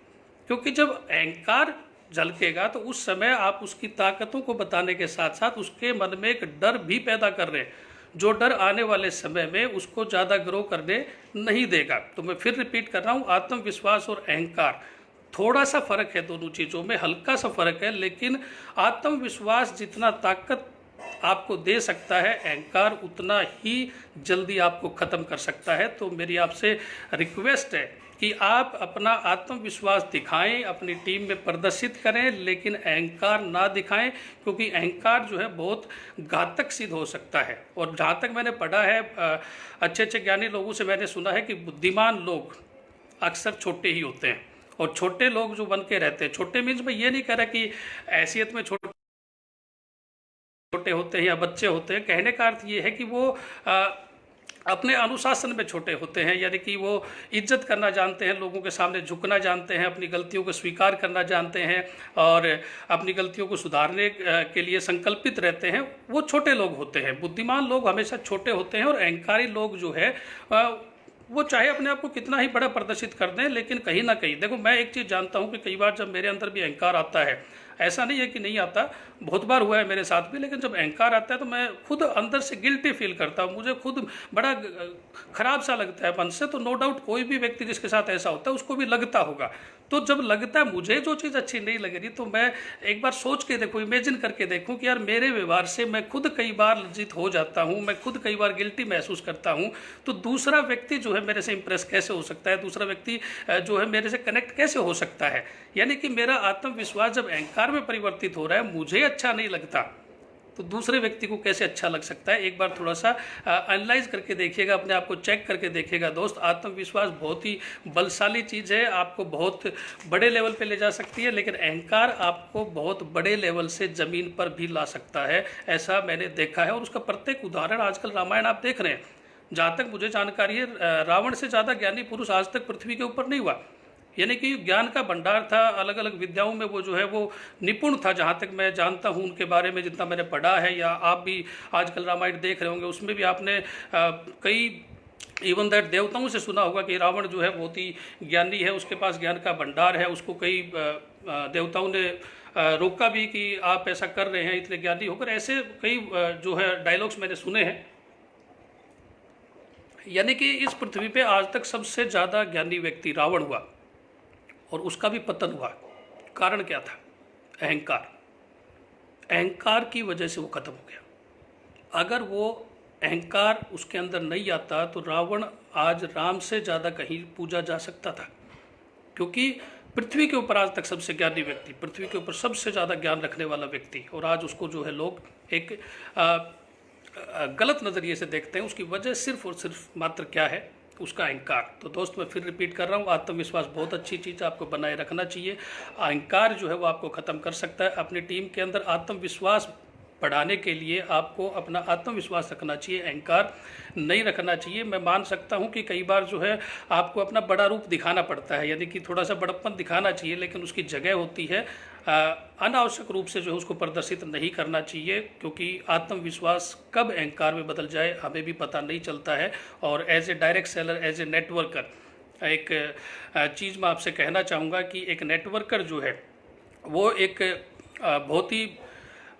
क्योंकि जब अहंकार झलकेगा तो उस समय आप उसकी ताकतों को बताने के साथ साथ उसके मन में एक डर भी पैदा कर रहे हैं, जो डर आने वाले समय में उसको ज़्यादा ग्रो करने नहीं देगा। तो मैं फिर रिपीट कर रहा हूँ, आत्मविश्वास और अहंकार थोड़ा सा फर्क है, दोनों चीज़ों में हल्का सा फर्क है। लेकिन आत्मविश्वास जितना ताकत आपको दे सकता है, अहंकार उतना ही जल्दी आपको ख़त्म कर सकता है। तो मेरी आपसे रिक्वेस्ट है कि आप अपना आत्मविश्वास दिखाएं, अपनी टीम में प्रदर्शित करें, लेकिन अहंकार ना दिखाएं, क्योंकि अहंकार जो है बहुत घातक सिद्ध हो सकता है। और जहाँ तक मैंने पढ़ा है, अच्छे अच्छे ज्ञानी लोगों से मैंने सुना है कि बुद्धिमान लोग अक्सर छोटे ही होते हैं। और छोटे लोग जो बन के रहते हैं, छोटे मीन्स मैं ये नहीं कह रहा कि हैसियत में छोटे होते हैं या बच्चे होते हैं, कहने का अर्थ ये है कि वो अपने अनुशासन में छोटे होते हैं, यानी कि वो इज्जत करना जानते हैं, लोगों के सामने झुकना जानते हैं, अपनी गलतियों को स्वीकार करना जानते हैं और अपनी गलतियों को सुधारने के लिए संकल्पित रहते हैं। वो छोटे लोग होते हैं। बुद्धिमान लोग हमेशा छोटे होते हैं। और अहंकारी लोग जो है वो चाहे अपने आप को कितना ही बड़ा प्रदर्शित कर दें, लेकिन कहीं ना कहीं, देखो मैं एक चीज़ जानता हूँ कि कई बार जब मेरे अंदर भी अहंकार आता है, ऐसा नहीं है कि नहीं आता, बहुत बार हुआ है मेरे साथ भी, लेकिन जब अहंकार आता है तो मैं खुद अंदर से गिल्टी फील करता हूँ, मुझे खुद बड़ा खराब सा लगता है मन से। तो नो डाउट कोई भी व्यक्ति जिसके साथ ऐसा होता है उसको भी लगता होगा। तो जब लगता है मुझे जो चीज़ अच्छी नहीं लग रही, तो मैं एक बार सोच के देखूँ, इमेजिन करके देखूँ कि यार मेरे व्यवहार से मैं खुद कई बार लज्जित हो जाता हूँ, मैं खुद कई बार गिल्टी महसूस करता हूँ, तो दूसरा व्यक्ति जो है मेरे से इंप्रेस कैसे हो सकता है, दूसरा व्यक्ति जो है मेरे से कनेक्ट कैसे हो सकता है। यानी कि मेरा आत्मविश्वास जब अहंकार में परिवर्तित हो रहा है, मुझे अच्छा नहीं लगता, तो दूसरे व्यक्ति को कैसे अच्छा लग सकता है। एक बार थोड़ा सा एनालाइज करके देखिएगा, अपने आप को चेक करके देखिएगा दोस्त। आत्मविश्वास बहुत ही बलशाली चीज़ है, आपको बहुत बड़े लेवल पे ले जा सकती है, लेकिन अहंकार आपको बहुत बड़े लेवल से ज़मीन पर भी ला सकता है। ऐसा मैंने देखा है और उसका प्रत्येक उदाहरण आजकल रामायण आप देख रहे हैं। जहाँ तक मुझे जानकारी है, रावण से ज़्यादा ज्ञानी पुरुष आज तक पृथ्वी के ऊपर नहीं हुआ। यानी कि ज्ञान का भंडार था, अलग अलग विद्याओं में वो जो है वो निपुण था। जहाँ तक मैं जानता हूँ उनके बारे में, जितना मैंने पढ़ा है, या आप भी आजकल रामायण देख रहे होंगे, उसमें भी आपने कई इवन दैट देवताओं से सुना होगा कि रावण जो है बहुत ही ज्ञानी है, उसके पास ज्ञान का भंडार है। उसको कई देवताओं ने रोका भी कि आप ऐसा कर रहे हैं इतने ज्ञानी होकर। ऐसे कई जो है डायलॉग्स मैंने सुने हैं। यानी कि इस पृथ्वी पे आज तक सबसे ज़्यादा ज्ञानी व्यक्ति रावण हुआ और उसका भी पतन हुआ। कारण क्या था? अहंकार। अहंकार की वजह से वो खत्म हो गया। अगर वो अहंकार उसके अंदर नहीं आता तो रावण आज राम से ज़्यादा कहीं पूजा जा सकता था, क्योंकि पृथ्वी के ऊपर आज तक सबसे ज्ञानी व्यक्ति, पृथ्वी के ऊपर सबसे ज़्यादा ज्ञान रखने वाला व्यक्ति, और आज उसको जो है लोग एक गलत नज़रिए से देखते हैं। उसकी वजह सिर्फ और सिर्फ मात्र क्या है? उसका अहंकार। तो दोस्त मैं फिर रिपीट कर रहा हूँ, आत्मविश्वास बहुत अच्छी चीज़ आपको बनाए रखना चाहिए। अहंकार जो है वो आपको ख़त्म कर सकता है। अपनी टीम के अंदर आत्मविश्वास बढ़ाने के लिए आपको अपना आत्मविश्वास रखना चाहिए, अहंकार नहीं रखना चाहिए। मैं मान सकता हूं कि कई बार जो है आपको अपना बड़ा रूप दिखाना पड़ता है, यानी कि थोड़ा सा बड़प्पन दिखाना चाहिए, लेकिन उसकी जगह होती है अनावश्यक रूप से जो है उसको प्रदर्शित नहीं करना चाहिए, क्योंकि आत्मविश्वास कब अहंकार में बदल जाए हमें भी पता नहीं चलता है। और as a direct seller, as a networker, एक चीज़ मैं आपसे कहना चाहूँगा कि एक नेटवर्कर जो है वो एक बहुत ही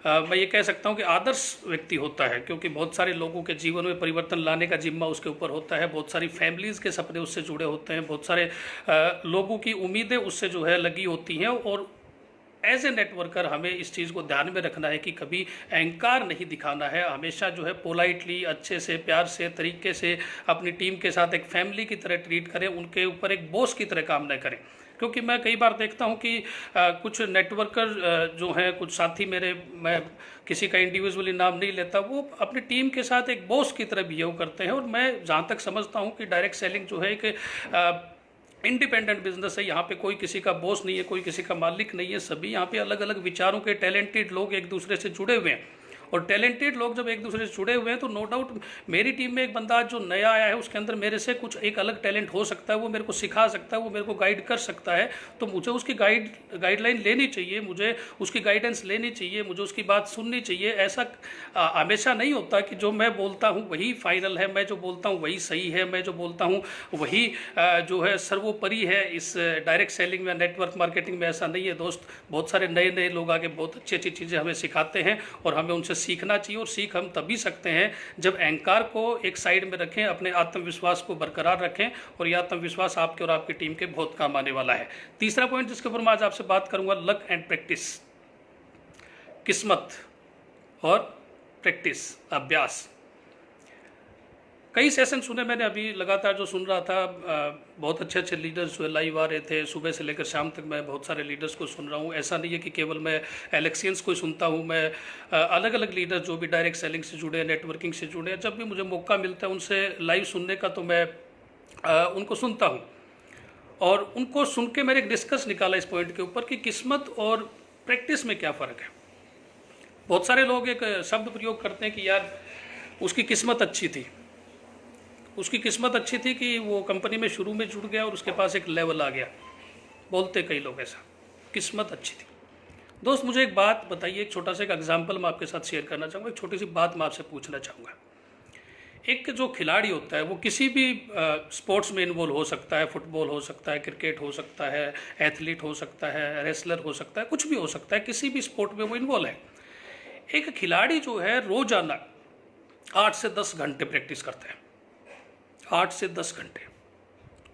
मैं ये कह सकता हूँ कि आदर्श व्यक्ति होता है, क्योंकि बहुत सारे लोगों के जीवन में परिवर्तन लाने का जिम्मा उसके ऊपर होता है। बहुत सारी फैमिलीज़ के सपने उससे जुड़े होते हैं, बहुत सारे लोगों की उम्मीदें उससे जो है लगी होती हैं। और एज ए नेटवर्कर हमें इस चीज़ को ध्यान में रखना है कि कभी अहंकार नहीं दिखाना है। हमेशा जो है पोलाइटली, अच्छे से, प्यार से, तरीके से अपनी टीम के साथ एक फैमिली की तरह ट्रीट करें, उनके ऊपर एक बॉस की तरह काम न करें। क्योंकि मैं कई बार देखता हूं कि कुछ नेटवर्कर जो हैं, कुछ साथी मेरे, मैं किसी का इंडिविजुअली नाम नहीं लेता, वो अपनी टीम के साथ एक बॉस की तरह बिहेव करते हैं। और मैं जहां तक समझता हूं कि डायरेक्ट सेलिंग जो है कि इंडिपेंडेंट बिजनेस है, यहाँ पे कोई किसी का बॉस नहीं है, कोई किसी का मालिक नहीं है, सभी यहाँ पे अलग अलग विचारों के टैलेंटेड लोग एक दूसरे से जुड़े हुए हैं। और टैलेंटेड लोग जब एक दूसरे से जुड़े हुए हैं तो नो डाउट मेरी टीम में एक बंदा जो नया आया है उसके अंदर मेरे से कुछ एक अलग टैलेंट हो सकता है, वो मेरे को सिखा सकता है, वो मेरे को गाइड कर सकता है। तो मुझे उसकी गाइडलाइन लेनी चाहिए, मुझे उसकी गाइडेंस लेनी चाहिए, मुझे उसकी बात सुननी चाहिए। ऐसा हमेशा नहीं होता कि जो मैं बोलता हूँ वही फाइनल है, मैं जो बोलता हूँ वही सही है, मैं जो बोलता हूँ वही जो है सर्वोपरि है। इस डायरेक्ट सेलिंग में, नेटवर्क मार्केटिंग में ऐसा नहीं है दोस्त। बहुत सारे नए नए लोग आके बहुत अच्छी अच्छी चीज़ें हमें सिखाते हैं और हमें उनसे सीखना चाहिए। और सीख हम तभी सकते हैं जब अहंकार को एक साइड में रखें, अपने आत्मविश्वास को बरकरार रखें, और यह आत्मविश्वास आपके और आपकी टीम के बहुत काम आने वाला है। तीसरा पॉइंट जिसके ऊपर मैं आज आपसे बात करूंगा, लक एंड प्रैक्टिस। किस्मत और प्रैक्टिस, अभ्यास। कई सेशन सुने मैंने, अभी लगातार जो सुन रहा था, बहुत अच्छे अच्छे लीडर्स जो लाइव आ रहे थे, सुबह से लेकर शाम तक मैं बहुत सारे लीडर्स को सुन रहा हूँ। ऐसा नहीं है कि केवल मैं एलेक्सियंस को सुनता हूँ, मैं अलग अलग लीडर्स जो भी डायरेक्ट सेलिंग से जुड़े, नेटवर्किंग से जुड़े, जब भी मुझे मौका मिलता है उनसे लाइव सुनने का तो मैं उनको सुनता हूँ। और उनको सुन के मैंने एक डिस्कस निकाला इस पॉइंट के ऊपर कि किस्मत और प्रैक्टिस में क्या फ़र्क है। बहुत सारे लोग एक शब्द प्रयोग करते हैं कि यार उसकी किस्मत अच्छी थी, उसकी किस्मत अच्छी थी कि वो कंपनी में शुरू में जुड़ गया और उसके पास एक लेवल आ गया। बोलते कई लोग ऐसा, किस्मत अच्छी थी। दोस्त मुझे एक बात बताइए, एक छोटा सा एक एग्जाम्पल मैं आपके साथ शेयर करना चाहूँगा, एक छोटी सी बात मैं आपसे पूछना चाहूँगा। एक जो खिलाड़ी होता है वो किसी भी स्पोर्ट्स में इन्वॉल्व हो सकता है, फुटबॉल हो सकता है, क्रिकेट हो सकता है, एथलीट हो सकता है, रेसलर हो सकता है, कुछ भी हो सकता है, किसी भी स्पोर्ट में वो इन्वॉल्व है। एक खिलाड़ी जो है रोजाना 8 से 10 घंटे प्रैक्टिस करते हैं, 8 से 10 घंटे,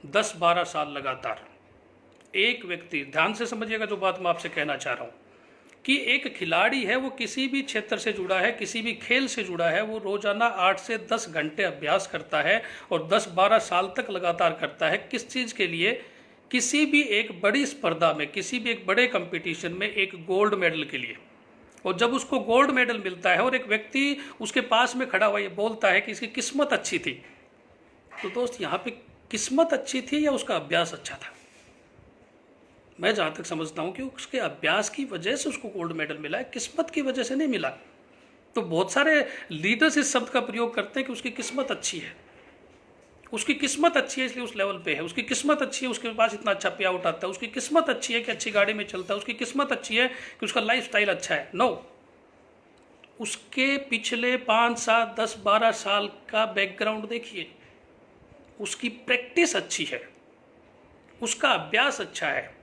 10-12 साल लगातार। एक व्यक्ति, ध्यान से समझिएगा जो बात मैं आपसे कहना चाह रहा हूँ, कि एक खिलाड़ी है वो किसी भी क्षेत्र से जुड़ा है, किसी भी खेल से जुड़ा है, वो रोजाना 8 से 10 घंटे अभ्यास करता है और 10-12 साल तक लगातार करता है। किस चीज़ के लिए? किसी भी एक बड़ी स्पर्धा में, किसी भी एक बड़े कंपटीशन में, एक गोल्ड मेडल के लिए। और जब उसको गोल्ड मेडल मिलता है और एक व्यक्ति उसके पास में खड़ा हुआ ये बोलता है कि इसकी किस्मत अच्छी थी, तो दोस्त यहाँ पे किस्मत अच्छी थी या उसका अभ्यास अच्छा था? मैं जहाँ तक समझता हूँ कि उसके अभ्यास की वजह से उसको गोल्ड मेडल मिला है, किस्मत की वजह से नहीं मिला। तो बहुत सारे लीडर्स इस शब्द का प्रयोग करते हैं कि उसकी किस्मत अच्छी है, उसकी किस्मत अच्छी है इसलिए उस लेवल पे है, उसकी किस्मत अच्छी है उसके पास इतना अच्छा पे आउट आता है, उसकी किस्मत अच्छी है कि अच्छी गाड़ी में चलता है, उसकी किस्मत अच्छी है कि उसका लाइफ स्टाइल अच्छा है। नो, उसके पिछले 5, 7, 10, 12 साल का बैकग्राउंड देखिए, उसकी प्रैक्टिस अच्छी है, उसका अभ्यास अच्छा है,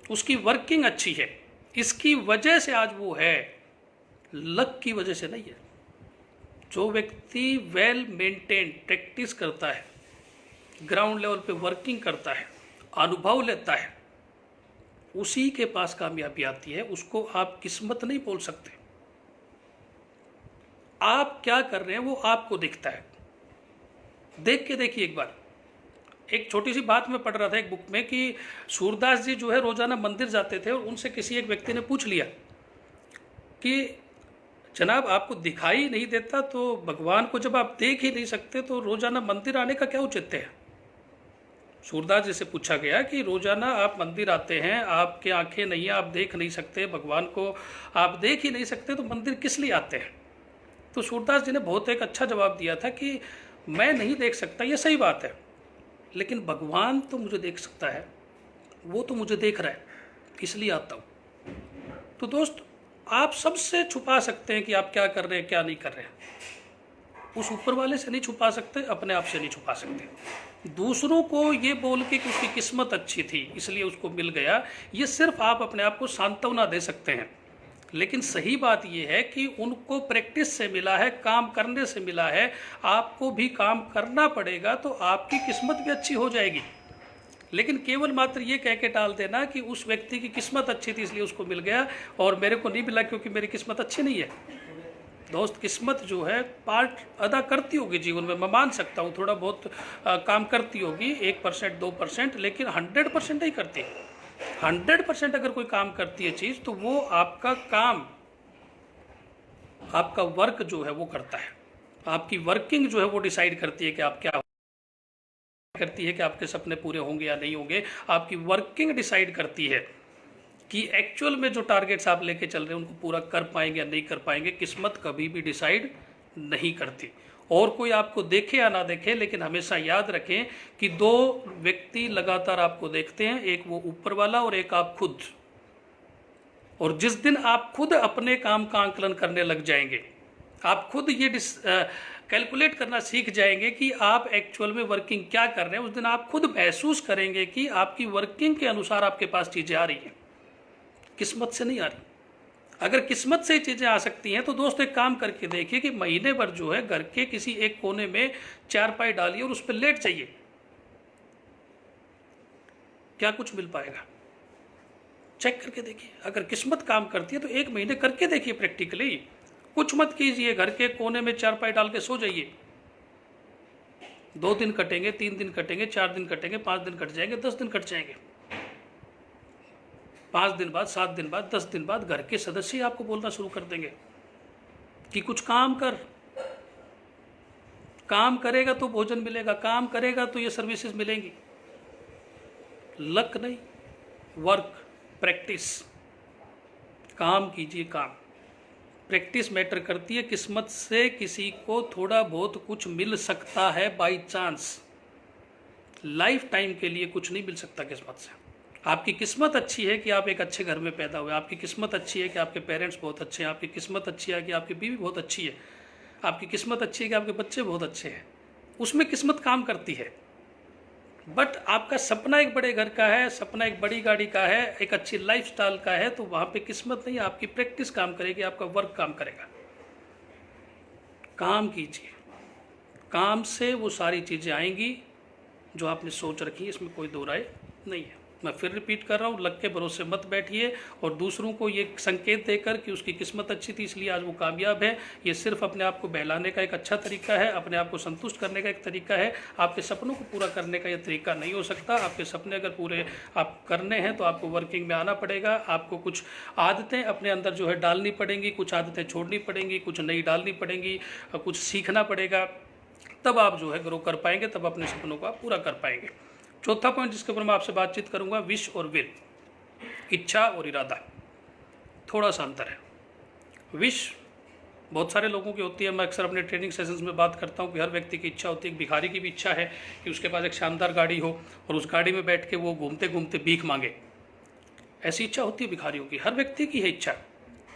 उसकी वर्किंग अच्छी है, इसकी वजह से आज वो है, लक की वजह से नहीं है। जो व्यक्ति वेल मेंटेन प्रैक्टिस करता है, ग्राउंड लेवल पे वर्किंग करता है, अनुभव लेता है, उसी के पास कामयाबी आती है। उसको आप किस्मत नहीं बोल सकते। आप क्या कर रहे हैं वो आपको दिखता है। देख के देखिए एक बार। एक छोटी सी बात मैं पढ़ रहा था एक बुक में कि सूरदास जी जो है रोजाना मंदिर जाते थे और उनसे किसी एक व्यक्ति ने पूछ लिया कि जनाब आपको दिखाई नहीं देता तो भगवान को जब आप देख ही नहीं सकते तो रोजाना मंदिर आने का क्या औचित्य है? सूरदास जी से पूछा गया कि रोजाना आप मंदिर आते हैं, आपके आंखें नहीं है, आप देख नहीं सकते, भगवान को आप देख ही नहीं सकते, तो मंदिर किस लिए आते हैं? तो सूरदास जी ने बहुत एक अच्छा जवाब दिया था कि मैं नहीं देख सकता, ये सही बात है, लेकिन भगवान तो मुझे देख सकता है, वो तो मुझे देख रहा है, इसलिए आता हूँ। तो दोस्त आप सबसे छुपा सकते हैं कि आप क्या कर रहे हैं, क्या नहीं कर रहे हैं। उस ऊपर वाले से नहीं छुपा सकते, अपने आप से नहीं छुपा सकते। दूसरों को ये बोल के कि उसकी किस्मत अच्छी थी इसलिए उसको मिल गया, ये सिर्फ आप अपने आप को सांत्वना दे सकते हैं। लेकिन सही बात यह है कि उनको प्रैक्टिस से मिला है, काम करने से मिला है। आपको भी काम करना पड़ेगा तो आपकी किस्मत भी अच्छी हो जाएगी। लेकिन केवल मात्र ये कह के टाल देना कि उस व्यक्ति की किस्मत अच्छी थी इसलिए उसको मिल गया और मेरे को नहीं मिला क्योंकि मेरी किस्मत अच्छी नहीं है। दोस्त किस्मत जो है पार्ट अदा करती होगी जीवन में, मैं मान सकता हूँ थोड़ा बहुत काम करती होगी, 1%, 2%, लेकिन 100% नहीं करती। 100% अगर कोई काम करती है चीज़, तो वो आपका काम, आपका वर्क जो है वो करता है। आपकी वर्किंग जो है वो डिसाइड करती है कि आप क्या करती है, कि आपके सपने पूरे होंगे या नहीं होंगे। आपकी वर्किंग डिसाइड करती है कि एक्चुअल में जो टारगेट्स आप लेके चल रहे हैं उनको पूरा कर पाएंगे या नहीं कर पाएंगे। किस्मत कभी भी डिसाइड नहीं करती। और कोई आपको देखे या ना देखे, लेकिन हमेशा याद रखें कि दो व्यक्ति लगातार आपको देखते हैं, एक वो ऊपर वाला और एक आप खुद। और जिस दिन आप खुद अपने काम का आंकलन करने लग जाएंगे, आप खुद ये कैलकुलेट करना सीख जाएंगे कि आप एक्चुअल में वर्किंग क्या कर रहे हैं, उस दिन आप खुद महसूस करेंगे कि आपकी वर्किंग के अनुसार आपके पास चीज़ें आ रही हैं, किस्मत से नहीं आ रही। अगर किस्मत से चीज़ें आ सकती हैं तो दोस्त एक काम करके देखिए कि महीने भर जो है घर के किसी एक कोने में चारपाई डालिए और उस पर लेट जाइए, क्या कुछ मिल पाएगा? चेक करके देखिए। अगर किस्मत काम करती है तो एक महीने करके देखिए प्रैक्टिकली। कुछ मत कीजिए, घर के कोने में चारपाई डाल के सो जाइए। 2 दिन कटेंगे, 3 दिन कटेंगे, 4 दिन कटेंगे, 5 दिन कट जाएंगे, 10 दिन कट जाएंगे। 5 दिन बाद, 7 दिन बाद, 10 दिन बाद घर के सदस्य आपको बोलना शुरू कर देंगे कि कुछ काम कर। काम करेगा तो भोजन मिलेगा, काम करेगा तो ये सर्विसेज मिलेंगी। लक नहीं, वर्क, प्रैक्टिस। काम कीजिए, काम। प्रैक्टिस मैटर करती है। किस्मत से किसी को थोड़ा बहुत कुछ मिल सकता है बाई चांस, लाइफ टाइम के लिए कुछ नहीं मिल सकता किस्मत से। आपकी किस्मत अच्छी है कि आप एक अच्छे घर में पैदा हुए, आपकी किस्मत अच्छी है कि आपके पेरेंट्स बहुत अच्छे हैं, आपकी किस्मत अच्छी है कि आपकी बीवी बहुत अच्छी है, आपकी किस्मत अच्छी है कि आपके बच्चे बहुत अच्छे हैं, उसमें किस्मत काम करती है। बट आपका सपना एक बड़े घर का है, सपना एक बड़ी गाड़ी का है, एक अच्छी लाइफस्टाइल का है, तो वहाँ पे किस्मत नहीं, आपकी प्रैक्टिस काम करेगी, आपका वर्क काम करेगा। काम कीजिए, काम से वो सारी चीज़ें आएंगी जो आपने सोच रखी है, इसमें कोई दो राय नहीं है। मैं फिर रिपीट कर रहा हूँ, लक के भरोसे मत बैठिए और दूसरों को ये संकेत देकर कि उसकी किस्मत अच्छी थी इसलिए आज वो कामयाब है, ये सिर्फ अपने आप को बहलाने का एक अच्छा तरीका है, अपने आप को संतुष्ट करने का एक तरीका है। आपके सपनों को पूरा करने का ये तरीका नहीं हो सकता। आपके सपने अगर पूरे आप करने हैं तो आपको वर्किंग में आना पड़ेगा, आपको कुछ आदतें अपने अंदर जो है डालनी पड़ेंगी, कुछ आदतें छोड़नी पड़ेंगी, कुछ नई डालनी पड़ेंगी, कुछ सीखना पड़ेगा, तब आप जो है ग्रो कर पाएंगे, तब अपने सपनों को आप पूरा कर पाएंगे। चौथा पॉइंट जिसके ऊपर मैं आपसे बातचीत करूंगा, विश और विल, इच्छा और इरादा। थोड़ा सा अंतर है। विश बहुत सारे लोगों की होती है, मैं अक्सर अपने ट्रेनिंग सेशंस में बात करता हूँ कि हर व्यक्ति की इच्छा होती है। एक भिखारी की भी इच्छा है कि उसके पास एक शानदार गाड़ी हो और उस गाड़ी में बैठ के वो घूमते घूमते भीख मांगे। ऐसी इच्छा होती है भिखारियों की, हर व्यक्ति की है इच्छा,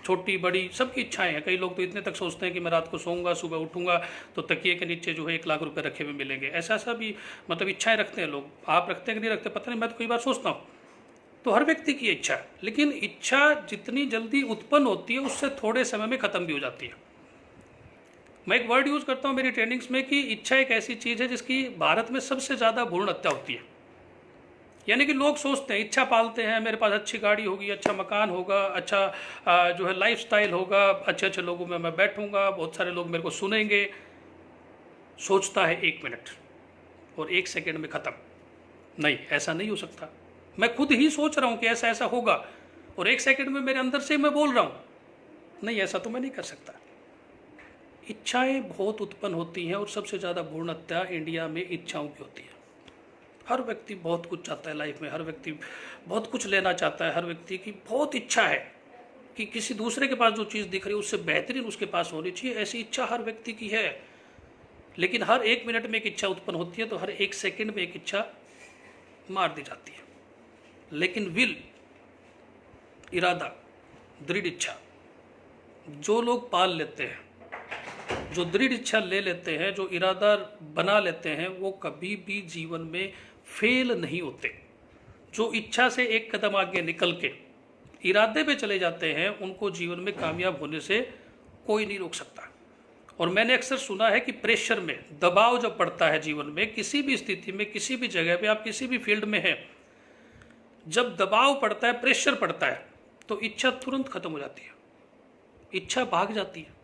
छोटी बड़ी सबकी इच्छाएं हैं। कई लोग तो इतने तक सोचते हैं कि मैं रात को सोऊंगा, सुबह उठूंगा तो तकिए के नीचे जो है 1 लाख रुपए रखे हुए मिलेंगे। ऐसा भी मतलब इच्छाएं रखते हैं लोग। आप रखते हैं कि नहीं रखते पता नहीं, मैं तो कई बार सोचता हूँ। तो हर व्यक्ति की इच्छा है, लेकिन इच्छा जितनी जल्दी उत्पन्न होती है उससे थोड़े समय में खत्म भी हो जाती है। मैं एक वर्ड यूज करता हूँ मेरी ट्रेनिंग्स में कि इच्छा एक ऐसी चीज है जिसकी भारत में सबसे ज्यादा भ्रूण हत्या होती है। यानी कि लोग सोचते हैं, इच्छा पालते हैं, मेरे पास अच्छी गाड़ी होगी, अच्छा मकान होगा, अच्छा जो है लाइफस्टाइल होगा, अच्छे अच्छे लोगों में मैं बैठूंगा, बहुत सारे लोग मेरे को सुनेंगे। सोचता है 1 मिनट और 1 सेकेंड में ख़त्म। नहीं, ऐसा नहीं हो सकता। मैं खुद ही सोच रहा हूँ कि ऐसा ऐसा होगा और 1 सेकेंड में मेरे अंदर से मैं बोल रहा हूँ नहीं, ऐसा तो मैं नहीं कर सकता। इच्छाएं बहुत उत्पन्न होती हैं और सबसे ज़्यादा भ्रूण हत्या इंडिया में इच्छाओं की होती है। हर व्यक्ति बहुत कुछ चाहता है लाइफ में, हर व्यक्ति बहुत कुछ लेना चाहता है, हर व्यक्ति की बहुत इच्छा है कि किसी दूसरे के पास जो चीज़ दिख रही है उससे बेहतरीन उसके पास होनी चाहिए। ऐसी इच्छा हर व्यक्ति की है, लेकिन हर 1 मिनट में एक इच्छा उत्पन्न होती है तो हर 1 सेकंड में एक इच्छा मार दी जाती है। लेकिन विल, इरादा, दृढ़ इच्छा जो लोग पाल लेते हैं, जो दृढ़ इच्छा ले लेते हैं, जो इरादा बना लेते हैं, वो कभी भी जीवन में फेल नहीं होते। जो इच्छा से एक कदम आगे निकल के इरादे पे चले जाते हैं, उनको जीवन में कामयाब होने से कोई नहीं रोक सकता। और मैंने अक्सर सुना है कि प्रेशर में, दबाव जब पड़ता है जीवन में, किसी भी स्थिति में, किसी भी जगह पे, आप किसी भी फील्ड में हैं, जब दबाव पड़ता है, प्रेशर पड़ता है, तो इच्छा तुरंत खत्म हो जाती है। इच्छा भाग जाती है,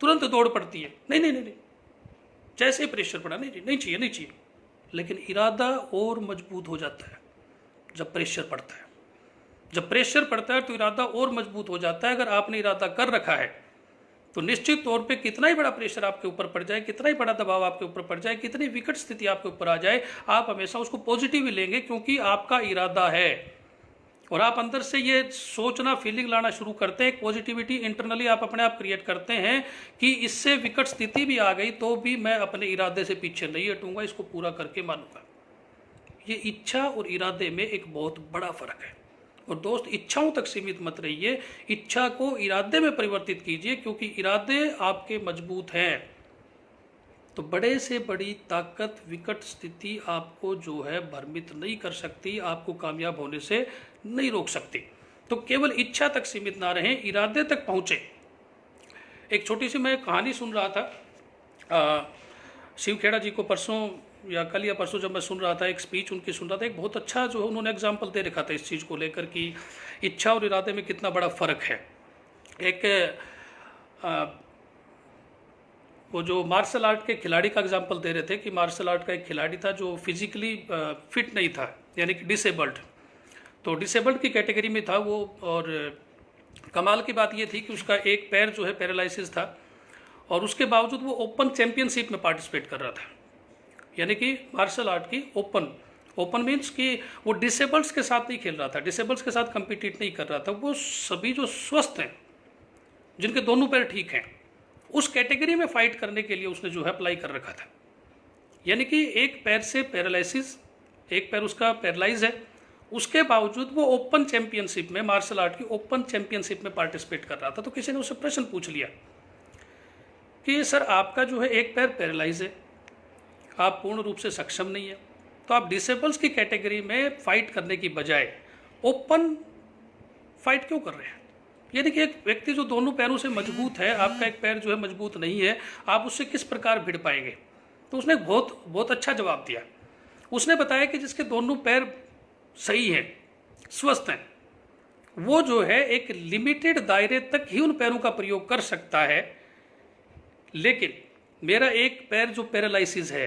तुरंत दौड़ पड़ती है, नहीं नहीं नहीं नहीं, जैसे ही प्रेशर पड़ा, नहीं नहीं चाहिए, नहीं चाहिए। लेकिन इरादा और मजबूत हो जाता है जब प्रेशर पड़ता है। जब प्रेशर पड़ता है तो इरादा और मजबूत हो जाता है। अगर आपने इरादा कर रखा है तो निश्चित तौर पे कितना ही बड़ा प्रेशर आपके ऊपर पड़ जाए, कितना ही बड़ा दबाव आपके ऊपर पड़ जाए, कितनी विकट स्थिति आपके ऊपर आ जाए, आप हमेशा उसको पॉजिटिव ही लेंगे, क्योंकि आपका इरादा है और आप अंदर से ये सोचना, फीलिंग लाना शुरू करते हैं। पॉजिटिविटी इंटरनली आप अपने आप क्रिएट करते हैं कि इससे विकट स्थिति भी आ गई तो भी मैं अपने इरादे से पीछे नहीं हटूंगा, इसको पूरा करके मानूंगा। ये इच्छा और इरादे में एक बहुत बड़ा फर्क है। और दोस्त, इच्छाओं तक सीमित मत रहिए, इच्छा को इरादे में परिवर्तित कीजिए, क्योंकि इरादे आपके मजबूत हैं तो बड़े से बड़ी ताकत, विकट स्थिति आपको जो है भ्रमित नहीं कर सकती, आपको कामयाब होने से नहीं रोक सकती। तो केवल इच्छा तक सीमित ना रहें, इरादे तक पहुँचे। एक छोटी सी मैं कहानी सुन रहा था, शिव खेड़ा जी को परसों या कल या परसों जब मैं सुन रहा था, एक स्पीच उनकी सुन रहा था, एक बहुत अच्छा जो है उन्होंने एग्जाम्पल दे रखा था इस चीज़ को लेकर कि इच्छा और इरादे में कितना बड़ा फ़र्क है। एक वो जो मार्शल आर्ट के खिलाड़ी का एग्जाम्पल दे रहे थे कि मार्शल आर्ट का एक खिलाड़ी था जो फिजिकली फिट नहीं था, यानी कि डिसेबल्ड, तो डिसेबल्ड की कैटेगरी में था वो। और कमाल की बात ये थी कि उसका एक पैर जो है पैरालिसिस था और उसके बावजूद वो ओपन चैंपियनशिप में पार्टिसिपेट कर रहा था, यानी कि मार्शल आर्ट की ओपन मीन्स कि वो डिसेबल्स के साथ नहीं खेल रहा था, डिसेबल्स के साथ कम्पिटिट नहीं कर रहा था, वो सभी जो स्वस्थ हैं, जिनके दोनों पैर ठीक हैं, उस कैटेगरी में फाइट करने के लिए उसने जो है अप्लाई कर रखा था। यानी कि एक पैर से पैरालिसिस, एक पैर उसका पैरालाइज है, उसके बावजूद वो ओपन चैंपियनशिप में, मार्शल आर्ट की ओपन चैंपियनशिप में पार्टिसिपेट कर रहा था। तो किसी ने उससे प्रश्न पूछ लिया कि सर आपका जो है एक पैर पैरालाइज है, आप पूर्ण रूप से सक्षम नहीं है, तो आप डिसेबल्स की कैटेगरी में फाइट करने की बजाय ओपन फाइट क्यों कर रहे हैं? यानी कि एक व्यक्ति जो दोनों पैरों से मजबूत है, आपका एक पैर जो है मजबूत नहीं है, आप उससे किस प्रकार भिड़ पाएंगे? तो उसने बहुत अच्छा जवाब दिया। उसने बताया कि जिसके दोनों पैर सही हैं, स्वस्थ हैं, वो जो है एक लिमिटेड दायरे तक ही उन पैरों का प्रयोग कर सकता है, लेकिन मेरा एक पैर जो पैरालाइसिस है,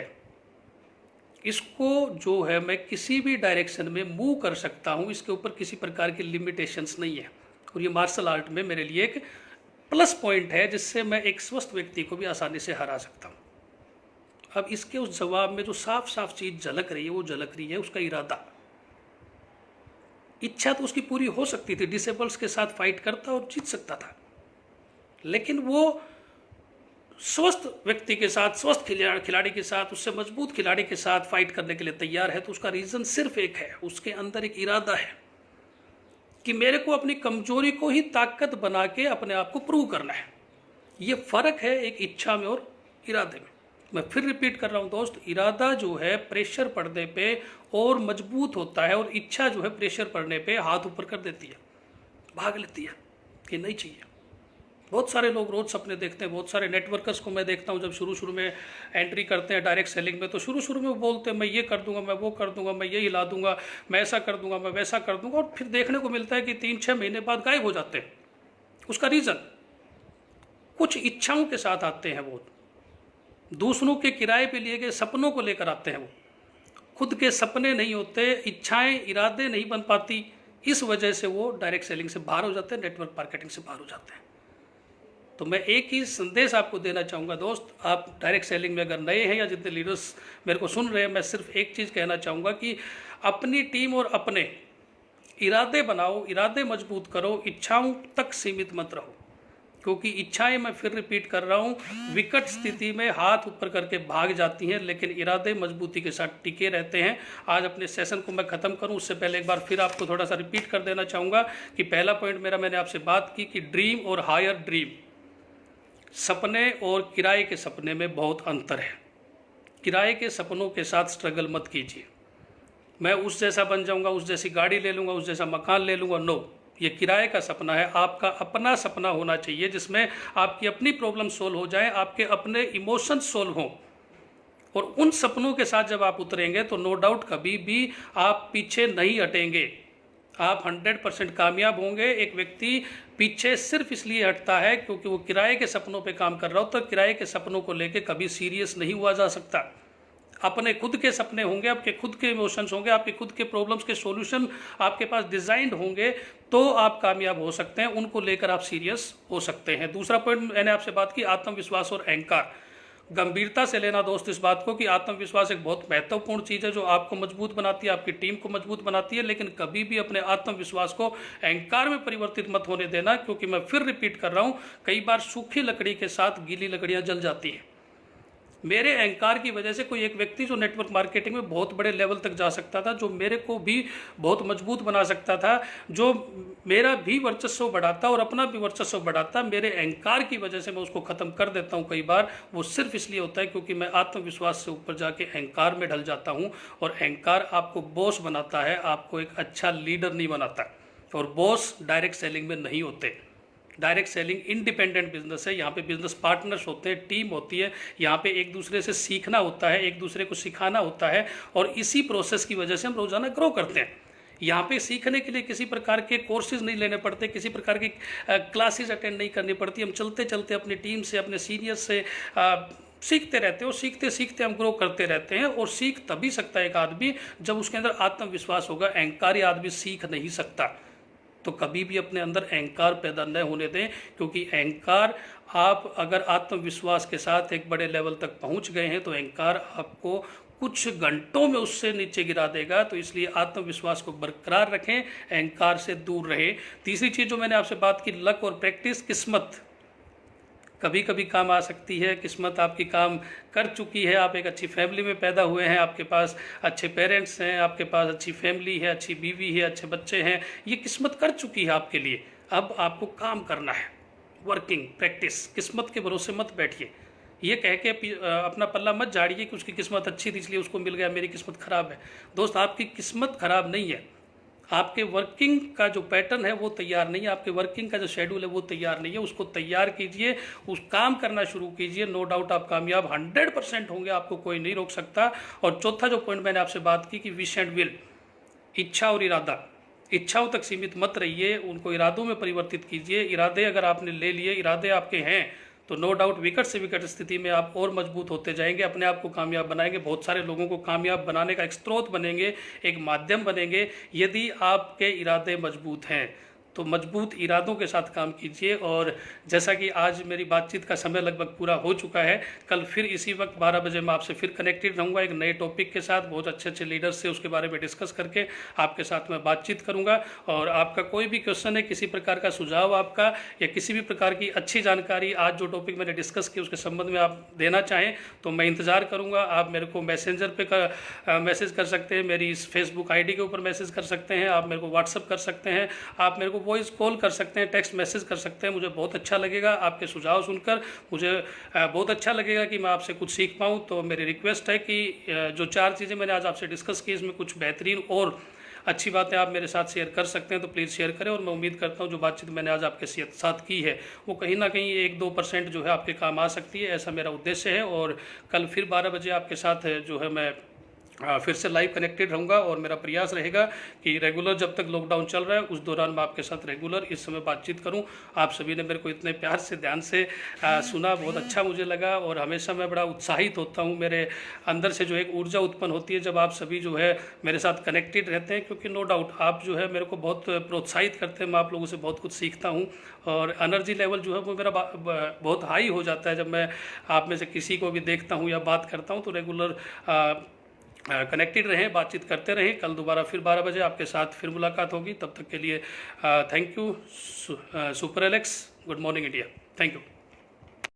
इसको जो है मैं किसी भी डायरेक्शन में मूव कर सकता हूँ, इसके ऊपर किसी प्रकार की लिमिटेशंस नहीं है। और ये मार्शल आर्ट में मेरे लिए एक प्लस पॉइंट है, जिससे मैं एक स्वस्थ व्यक्ति को भी आसानी से हरा सकता हूँ। अब इसके उस जवाब में जो साफ साफ चीज़ झलक रही है, वो झलक रही है उसका इरादा। इच्छा तो उसकी पूरी हो सकती थी, डिसेबल्स के साथ फाइट करता और जीत सकता था, लेकिन वो स्वस्थ व्यक्ति के साथ, स्वस्थ खिलाड़ी के साथ, उससे मजबूत खिलाड़ी के साथ फाइट करने के लिए तैयार है। तो उसका रीज़न सिर्फ एक है, उसके अंदर एक इरादा है कि मेरे को अपनी कमजोरी को ही ताकत बना के अपने आप को प्रूव करना है। ये फ़र्क है एक इच्छा में और इरादे में। मैं फिर रिपीट कर रहा हूँ दोस्त, इरादा जो है प्रेशर पड़ने पे और मजबूत होता है, और इच्छा जो है प्रेशर पड़ने पे हाथ ऊपर कर देती है, भाग लेती है कि नहीं चाहिए। बहुत सारे लोग रोज़ सपने देखते हैं, बहुत सारे नेटवर्कर्स को मैं देखता हूँ, जब शुरू में एंट्री करते हैं डायरेक्ट सेलिंग में, तो शुरू में वो बोलते हैं मैं ये कर दूंगा, मैं वो कर दूंगा, मैं ये हिला दूंगा, मैं ऐसा कर दूंगा, मैं वैसा कर दूंगा, और फिर देखने को मिलता है कि 3-6 महीने बाद गायब हो जाते हैं। उसका रीज़न, कुछ इच्छाओं के साथ आते हैं, वो दूसरों के किराए पे लिए गए सपनों को लेकर आते हैं, वो खुद के सपने नहीं होते, इच्छाएं, इरादे नहीं बन पाती, इस वजह से वो डायरेक्ट सेलिंग से बाहर हो जाते हैं, नेटवर्क मार्केटिंग से बाहर हो जाते हैं। तो मैं एक ही संदेश आपको देना चाहूँगा दोस्त, आप डायरेक्ट सेलिंग में अगर नए हैं या जितने लीडर्स मेरे को सुन रहे हैं, मैं सिर्फ एक चीज़ कहना चाहूँगा कि अपनी टीम और अपने इरादे बनाओ, इरादे मजबूत करो, इच्छाओं तक सीमित मत रहो, क्योंकि इच्छाएं, मैं फिर रिपीट कर रहा हूँ, विकट स्थिति में हाथ ऊपर करके भाग जाती हैं, लेकिन इरादे मजबूती के साथ टिके रहते हैं। आज अपने सेशन को मैं ख़त्म करूँ उससे पहले एक बार फिर आपको थोड़ा सा रिपीट कर देना चाहूँगा कि पहला पॉइंट मेरा, मैंने आपसे बात की कि ड्रीम और हायर ड्रीम, सपने और किराए के सपने में बहुत अंतर है। किराए के सपनों के साथ स्ट्रगल मत कीजिए, मैं उस जैसा बन जाऊंगा, उस जैसी गाड़ी ले लूँगा, उस जैसा मकान ले लूँगा, नो, ये किराए का सपना है। आपका अपना सपना होना चाहिए जिसमें आपकी अपनी प्रॉब्लम सोल्व हो जाए, आपके अपने इमोशंस सोल्व हों, और उन सपनों के साथ जब आप उतरेंगे तो नो डाउट कभी भी आप पीछे नहीं हटेंगे, आप 100% कामयाब होंगे। एक व्यक्ति पीछे सिर्फ इसलिए हटता है क्योंकि वो किराए के सपनों पे काम कर रहा हो, तो किराए के सपनों को लेके कभी सीरियस नहीं हुआ जा सकता। अपने खुद के सपने होंगे, आपके खुद के इमोशंस होंगे, आपके खुद के प्रॉब्लम्स के सॉल्यूशन आपके पास डिजाइंड होंगे, तो आप कामयाब हो सकते हैं, उनको लेकर आप सीरियस हो सकते हैं। दूसरा पॉइंट मैंने आपसे बात की, आत्मविश्वास और अहंकार। गंभीरता से लेना दोस्त इस बात को कि आत्मविश्वास एक बहुत महत्वपूर्ण चीज़ है जो आपको मजबूत बनाती है, आपकी टीम को मजबूत बनाती है, लेकिन कभी भी अपने आत्मविश्वास को अहंकार में परिवर्तित मत होने देना, क्योंकि मैं फिर रिपीट कर रहा हूँ, कई बार सूखी लकड़ी के साथ गीली लकड़ियाँ जल जाती हैं। मेरे अहंकार की वजह से कोई एक व्यक्ति जो नेटवर्क मार्केटिंग में बहुत बड़े लेवल तक जा सकता था, जो मेरे को भी बहुत मजबूत बना सकता था, जो मेरा भी वर्चस्व बढ़ाता और अपना भी वर्चस्व बढ़ाता, मेरे अहंकार की वजह से मैं उसको ख़त्म कर देता हूँ कई बार। वो सिर्फ इसलिए होता है क्योंकि मैं आत्मविश्वास से ऊपर जाके अहंकार में ढल जाता हूँ, और अहंकार आपको बॉस बनाता है, आपको एक अच्छा लीडर नहीं बनाता। और बॉस डायरेक्ट सेलिंग में नहीं होते। डायरेक्ट सेलिंग इंडिपेंडेंट बिजनेस है, यहाँ पे बिजनेस पार्टनर्स होते हैं, टीम होती है, यहाँ पे एक दूसरे से सीखना होता है, एक दूसरे को सिखाना होता है, और इसी प्रोसेस की वजह से हम रोजाना ग्रो करते हैं। यहाँ पे सीखने के लिए किसी प्रकार के कोर्सेज नहीं लेने पड़ते, किसी प्रकार की क्लासेस अटेंड नहीं करनी पड़ती। हम चलते चलते अपनी टीम से, अपने सीनियर से सीखते रहते हैं, और सीखते सीखते हम ग्रो करते रहते हैं। और सीख तभी सकता है एक आदमी जब उसके अंदर आत्मविश्वास होगा। अहंकारी आदमी सीख नहीं सकता। तो कभी भी अपने अंदर अहंकार पैदा न होने दें, क्योंकि अहंकार, आप अगर आत्मविश्वास के साथ एक बड़े लेवल तक पहुंच गए हैं तो अहंकार आपको कुछ घंटों में उससे नीचे गिरा देगा। तो इसलिए आत्मविश्वास को बरकरार रखें, अहंकार से दूर रहें। तीसरी चीज़ जो मैंने आपसे बात की, लक और प्रैक्टिस। किस्मत कभी कभी काम आ सकती है, किस्मत आपकी काम कर चुकी है, आप एक अच्छी फैमिली में पैदा हुए हैं, आपके पास अच्छे पेरेंट्स हैं, आपके पास अच्छी फैमिली है, अच्छी बीवी है, अच्छे बच्चे हैं, ये किस्मत कर चुकी है आपके लिए। अब आपको काम करना है, वर्किंग, प्रैक्टिस। किस्मत के भरोसे मत बैठिए, ये कह के अपना पल्ला मत झाड़िए कि उसकी किस्मत अच्छी थी इसलिए उसको मिल गया, मेरी किस्मत खराब है। दोस्त, आपकी किस्मत खराब नहीं है, आपके वर्किंग का जो पैटर्न है वो तैयार नहीं है, आपके वर्किंग का जो शेड्यूल है वो तैयार नहीं है। उसको तैयार कीजिए, उस काम करना शुरू कीजिए, नो डाउट आप कामयाब 100% होंगे, आपको कोई नहीं रोक सकता। और चौथा जो पॉइंट मैंने आपसे बात की कि विश एंड विल, इच्छा और इरादा। इच्छाओं तक सीमित मत रहिए, उनको इरादों में परिवर्तित कीजिए। इरादे अगर आपने ले लिए, इरादे आपके हैं, तो नो डाउट विकट से विकट स्थिति में आप और मजबूत होते जाएंगे, अपने आप को कामयाब बनाएंगे, बहुत सारे लोगों को कामयाब बनाने का एक स्रोत बनेंगे, एक माध्यम बनेंगे। यदि आपके इरादे मजबूत हैं तो मजबूत इरादों के साथ काम कीजिए। और जैसा कि आज मेरी बातचीत का समय लगभग पूरा हो चुका है, कल फिर इसी वक्त 12 बजे मैं आपसे फिर कनेक्टेड रहूँगा एक नए टॉपिक के साथ, बहुत अच्छे अच्छे लीडर्स से उसके बारे में डिस्कस करके आपके साथ मैं बातचीत करूँगा। और आपका कोई भी क्वेश्चन है, किसी प्रकार का सुझाव आपका, या किसी भी प्रकार की अच्छी जानकारी आज जो टॉपिक मैंने डिस्कस की उसके संबंध में आप देना चाहें तो मैं इंतज़ार करूँगा। आप मेरे को मैसेंजर पे मैसेज कर सकते हैं, मेरी इस फेसबुक ID के ऊपर मैसेज कर सकते हैं, आप मेरे को व्हाट्सअप कर सकते हैं, आप मेरे को वॉइस कॉल कर सकते हैं, टेक्स्ट मैसेज कर सकते हैं। मुझे बहुत अच्छा लगेगा आपके सुझाव सुनकर, मुझे बहुत अच्छा लगेगा कि मैं आपसे कुछ सीख पाऊँ। तो मेरी रिक्वेस्ट है कि जो 4 चीज़ें मैंने आज आपसे डिस्कस की, इसमें कुछ बेहतरीन और अच्छी बातें आप मेरे साथ शेयर कर सकते हैं तो प्लीज़ शेयर करें। और मैं उम्मीद करता हूँ जो बातचीत मैंने आज आपके साथ की है वो कहीं ना कहीं 1-2% जो है आपके काम आ सकती है, ऐसा मेरा उद्देश्य है। और कल फिर 12 बजे आपके साथ जो है मैं फिर से लाइव कनेक्टेड रहूँगा। और मेरा प्रयास रहेगा कि रेगुलर जब तक लॉकडाउन चल रहा है उस दौरान मैं आपके साथ रेगुलर इस समय बातचीत करूँ। आप सभी ने मेरे को इतने प्यार से, ध्यान से सुना, बहुत अच्छा मुझे लगा। और हमेशा मैं बड़ा उत्साहित होता हूँ, मेरे अंदर से जो एक ऊर्जा उत्पन्न होती है जब आप सभी जो है मेरे साथ कनेक्टेड रहते हैं, क्योंकि नो डाउट आप जो है मेरे को बहुत प्रोत्साहित करते हैं, मैं आप लोगों से बहुत कुछ सीखता हूँ। और एनर्जी लेवल जो है वो मेरा बहुत हाई हो जाता है जब मैं आप में से किसी को भी देखता हूँ या बात करता हूँ। तो रेगुलर कनेक्टेड रहें, बातचीत करते रहें। कल दोबारा फिर 12 बजे आपके साथ फिर मुलाकात होगी। तब तक के लिए thank you. Super Alex, good morning India. Thank you.